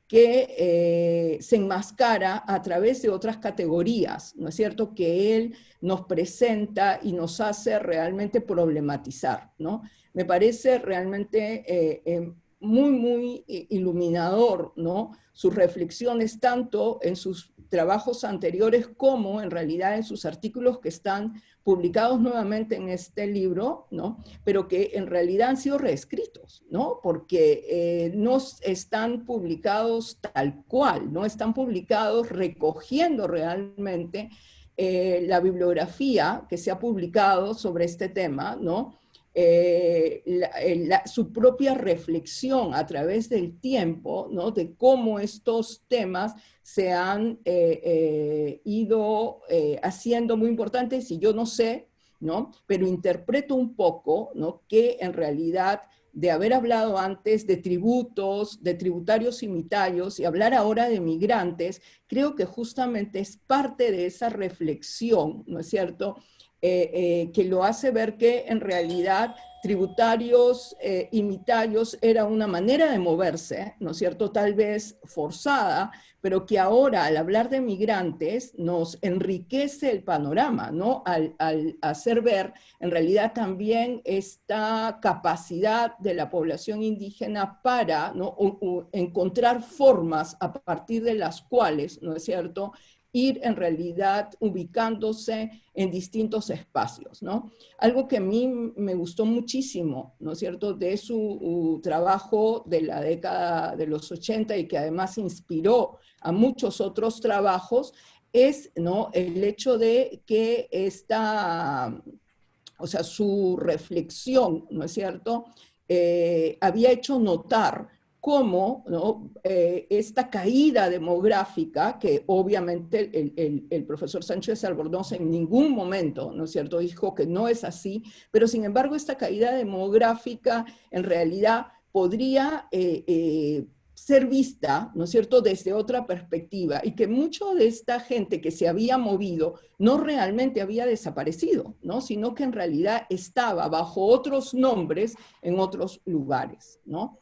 que se enmascara a través de otras categorías, ¿no es cierto?, que él nos presenta y nos hace realmente problematizar, ¿no? Me parece realmente muy, muy iluminador, ¿no?, sus reflexiones tanto en sus trabajos anteriores como en realidad en sus artículos que están publicados nuevamente en este libro, ¿no?, pero que en realidad han sido reescritos, ¿no?, porque no están publicados tal cual, no están publicados recogiendo realmente la bibliografía que se ha publicado sobre este tema, ¿no?, su propia reflexión a través del tiempo, ¿no?, de cómo estos temas se han ido haciendo muy importantes, y yo no sé, ¿no?, pero interpreto un poco, ¿no?, que en realidad de haber hablado antes de tributos, de tributarios y mitayos, y hablar ahora de migrantes, creo que justamente es parte de esa reflexión, ¿no es cierto?, que lo hace ver que en realidad tributarios y mitayos era una manera de moverse, ¿no es cierto?, tal vez forzada, pero que ahora al hablar de migrantes nos enriquece el panorama, ¿no?, al hacer ver en realidad también esta capacidad de la población indígena para, ¿no?, encontrar formas a partir de las cuales, ¿no es cierto?, ir en realidad ubicándose en distintos espacios, ¿no? Algo que a mí me gustó muchísimo, ¿no es cierto?, de su trabajo de la década de los 80 y que además inspiró a muchos otros trabajos, es, ¿no?, el hecho de que o sea, su reflexión, ¿no es cierto?, había hecho notar cómo, ¿no?, esta caída demográfica, que obviamente el profesor Sánchez Albornoz en ningún momento, ¿no es cierto?, dijo que no es así, pero sin embargo esta caída demográfica en realidad podría ser vista, ¿no es cierto?, desde otra perspectiva, y que mucho de esta gente que se había movido no realmente había desaparecido, ¿no?, sino que en realidad estaba bajo otros nombres en otros lugares, ¿no?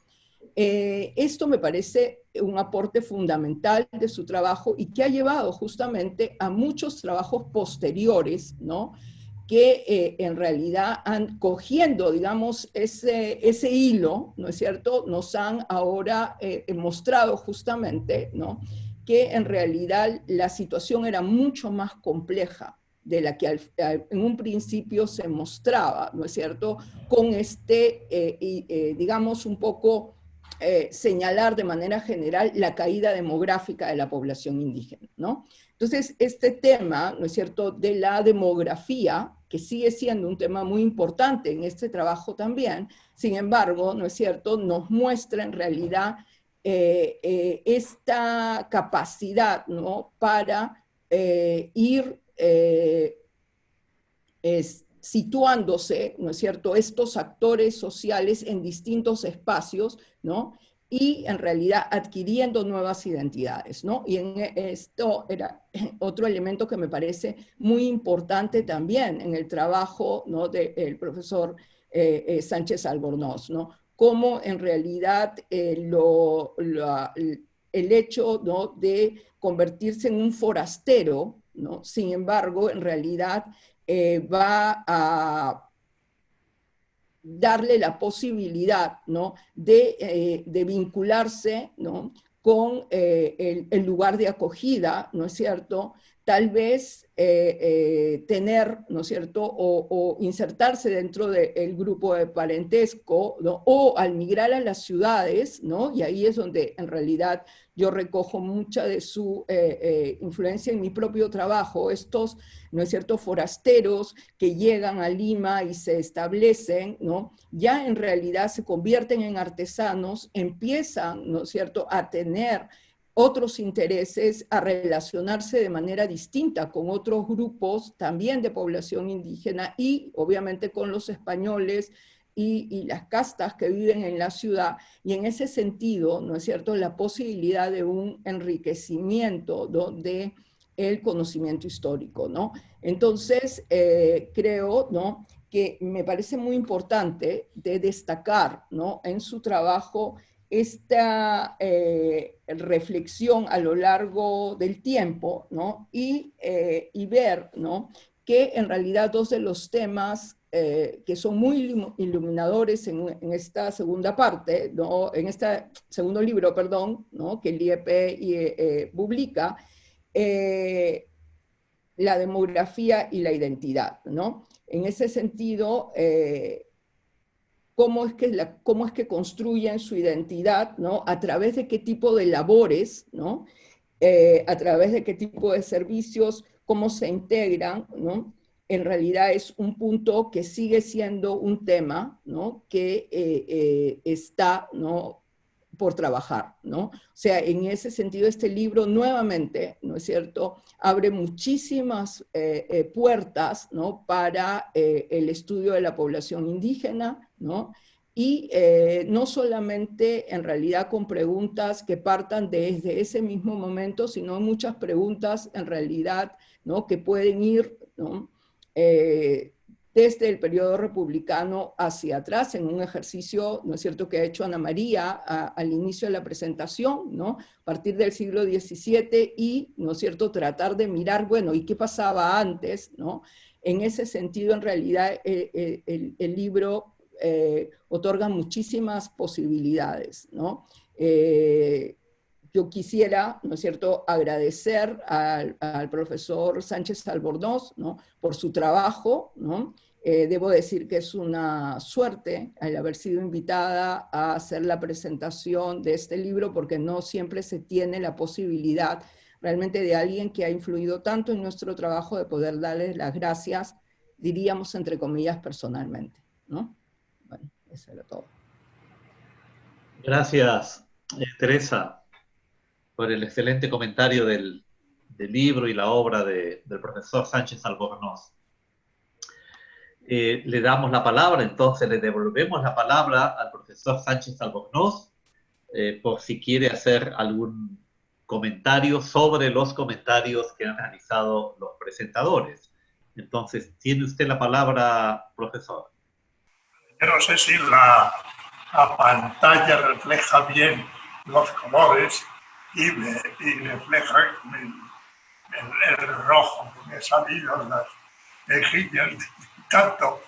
Esto me parece un aporte fundamental de su trabajo y que ha llevado justamente a muchos trabajos posteriores, ¿no?, que en realidad han cogiendo, digamos, ese hilo, ¿no es cierto?, nos han ahora mostrado justamente, ¿no?, que en realidad la situación era mucho más compleja de la que en un principio se mostraba, ¿no es cierto?, con digamos, un poco señalar de manera general la caída demográfica de la población indígena, ¿no? Entonces, este tema, ¿no es cierto?, de la demografía, que sigue siendo un tema muy importante en este trabajo también, sin embargo, ¿no es cierto?, nos muestra en realidad esta capacidad, ¿no?, para ir situándose, ¿no es cierto?, estos actores sociales en distintos espacios, ¿no?, y en realidad adquiriendo nuevas identidades, ¿no? Y en esto era otro elemento que me parece muy importante también en el trabajo, ¿no?, del profesor Sánchez Albornoz, ¿no? Cómo en realidad el hecho, ¿no?, de convertirse en un forastero, ¿no?, sin embargo, en realidad va a darle la posibilidad, ¿no?, de vincularse, ¿no?, con el lugar de acogida, ¿no es cierto?, tal vez tener, ¿no es cierto?, o insertarse dentro del grupo de parentesco, ¿no?, o al migrar a las ciudades, ¿no?, y ahí es donde en realidad yo recojo mucha de su influencia en mi propio trabajo, estos, ¿no es cierto?, forasteros que llegan a Lima y se establecen, ¿no?, ya en realidad se convierten en artesanos, empiezan, ¿no es cierto?, a tener otros intereses, a relacionarse de manera distinta con otros grupos también de población indígena y obviamente con los españoles y las castas que viven en la ciudad, y en ese sentido, ¿no es cierto?, la posibilidad de un enriquecimiento, ¿no?, de el conocimiento histórico, ¿no? Entonces, creo, ¿no?, que me parece muy importante de destacar, ¿no?, en su trabajo esta reflexión a lo largo del tiempo, ¿no?, y ver, ¿no?, que en realidad dos de los temas que son muy iluminadores en esta segunda parte, ¿no?, en este segundo libro, perdón, ¿no?, que el IEP publica, la demografía y la identidad, ¿no? En ese sentido, cómo es que construyen su identidad, ¿no?, a través de qué tipo de labores, ¿no?, a través de qué tipo de servicios, cómo se integran, ¿no? En realidad es un punto que sigue siendo un tema, ¿no?, que está, ¿no?, por trabajar, ¿no? O sea, en ese sentido, este libro nuevamente, ¿no es cierto?, abre muchísimas puertas, ¿no?, para el estudio de la población indígena, ¿no? Y no solamente en realidad con preguntas que partan desde ese mismo momento, sino muchas preguntas en realidad, ¿no?, que pueden ir, ¿no?, desde el periodo republicano hacia atrás, en un ejercicio, ¿no es cierto?, que ha hecho Ana María al inicio de la presentación, ¿no?, a partir del siglo XVII y, ¿no es cierto?, tratar de mirar, bueno, ¿y qué pasaba antes?, ¿no? En ese sentido, en realidad, el libro otorga muchísimas posibilidades, ¿no? Yo quisiera, ¿no es cierto?, agradecer al profesor Sánchez Albornoz, ¿no?, por su trabajo, ¿no? Debo decir que es una suerte el haber sido invitada a hacer la presentación de este libro, porque no siempre se tiene la posibilidad realmente de alguien que ha influido tanto en nuestro trabajo de poder darles las gracias, diríamos entre comillas, personalmente, ¿no? Bueno, eso era todo. Gracias, Teresa, por el excelente comentario del libro y la obra del profesor Sánchez Albornoz. Le damos la palabra, entonces le devolvemos la palabra al profesor Sánchez Albornoz por si quiere hacer algún comentario sobre los comentarios que han realizado los presentadores. Entonces, tiene usted la palabra, profesor. Yo no sé si la pantalla refleja bien los colores y refleja el rojo que me ha salido en las mejillas tanto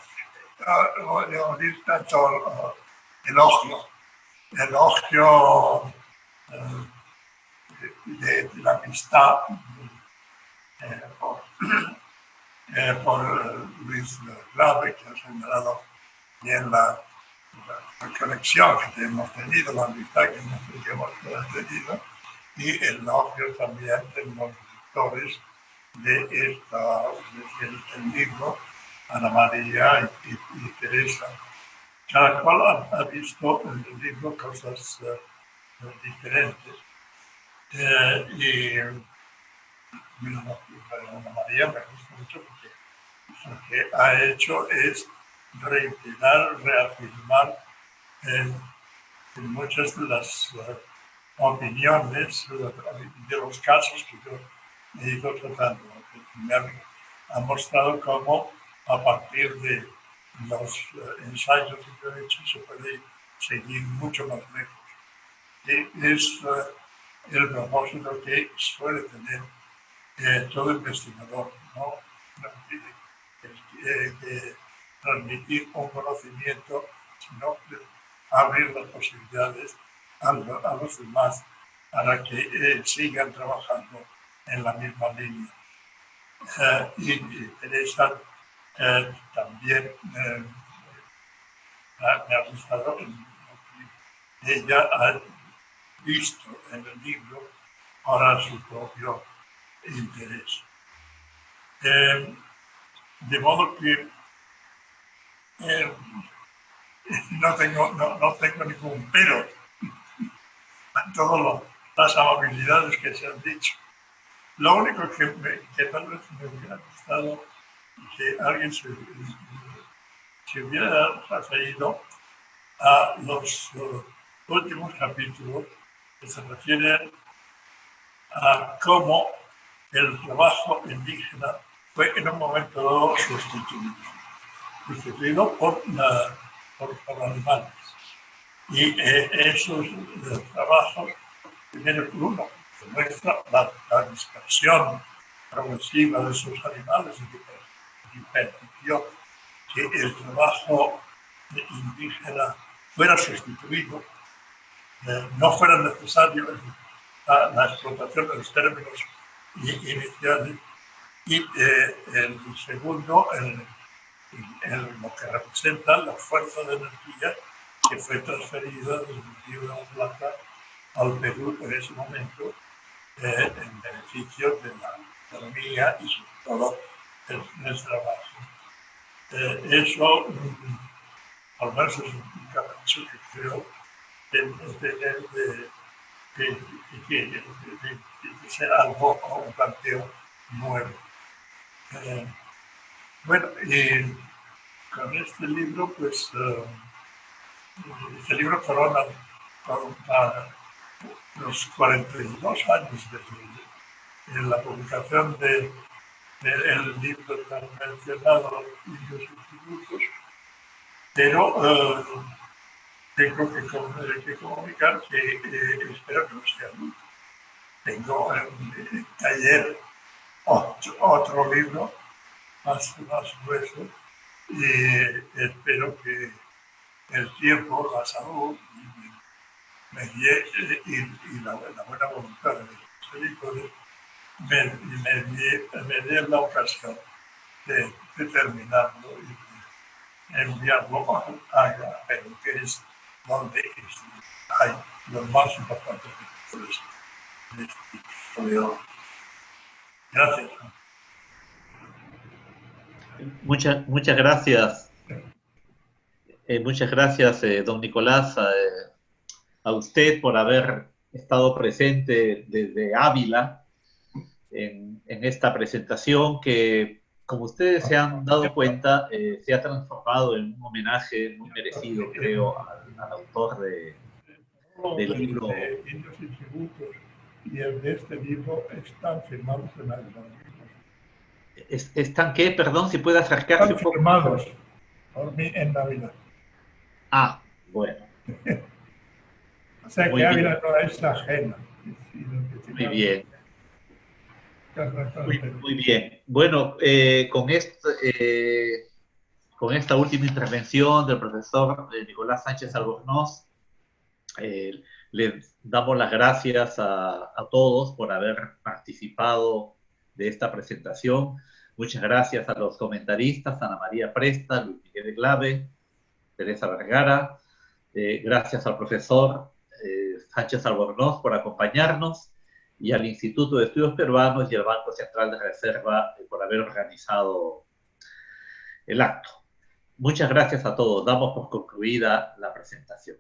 elogio de la amistad por Luis Grave, que ha señalado bien la conexión que hemos tenido, la amistad que hemos tenido, y el elogio también de los lectores del libro Ana María y Teresa. Cada cual ha visto en el libro cosas diferentes. Y Ana María me gusta mucho porque lo que ha hecho es reiterar, reafirmar en muchas de las opiniones de los casos que yo he ido tratando. Me ha mostrado cómo a partir de los ensayos que yo he hecho se puede seguir mucho más lejos. Y es el propósito que suele tener todo investigador, ¿no? Que transmitir un conocimiento, sino abrir las posibilidades a los demás para que sigan trabajando en la misma línea. Y Teresa también me ha gustado que ella ha visto en el libro para su propio interés. De modo que no tengo ningún pero a todas las amabilidades que se han dicho. Lo único que tal vez me hubiera gustado que alguien se hubiera referido a los últimos capítulos que se refieren a cómo el trabajo indígena fue en un momento dado sustituido por animales. Y esos trabajos, primero por uno, demuestra la dispersión progresiva de esos animales y permitió que el trabajo indígena fuera sustituido, no fuera necesario la explotación de los términos iniciales. Y el segundo, lo que representa la fuerza de energía que fue transferida desde el Río de la Plata al Perú en ese momento, en beneficio de la economía y sobre todo del trabajo. Eso, al menos es un capricho que creo de ser algo o un planteo nuevo. Bueno, y con este libro, pues, este libro corona los 42 años de la publicación del libro tan mencionado, Indios y Tributos, pero tengo que comunicar que espero que no sea el último. Tengo en taller otro libro más grueso y espero que el tiempo, la salud y la buena voluntad de los editores me dé la ocasión de terminarlo y de enviarlo a Perú, que es donde hay los más importantes editores de este estudio. Gracias. Muchas gracias. Muchas gracias, don Nicolás, a usted por haber estado presente desde Ávila en esta presentación que, como ustedes se han dado cuenta, se ha transformado en un homenaje muy merecido, creo, al autor del libro. Indios y Tributos y el de este libro están firmados en Ávila. ¿Están qué? Perdón, si puede acercarse un poco. Están firmados por mí en Ávila. Ah, bueno. O sea que Ávila no es ajena. Muy bien. Muy bien. Bueno, con esta última intervención del profesor Nicolás Sánchez Albornoz, les damos las gracias a todos por haber participado de esta presentación. Muchas gracias a los comentaristas, Ana María Presta, Luis Miguel Glave, Teresa Vergara. Gracias al profesor Sánchez Albornoz por acompañarnos y al Instituto de Estudios Peruanos y al Banco Central de Reserva por haber organizado el acto. Muchas gracias a todos. Damos por concluida la presentación.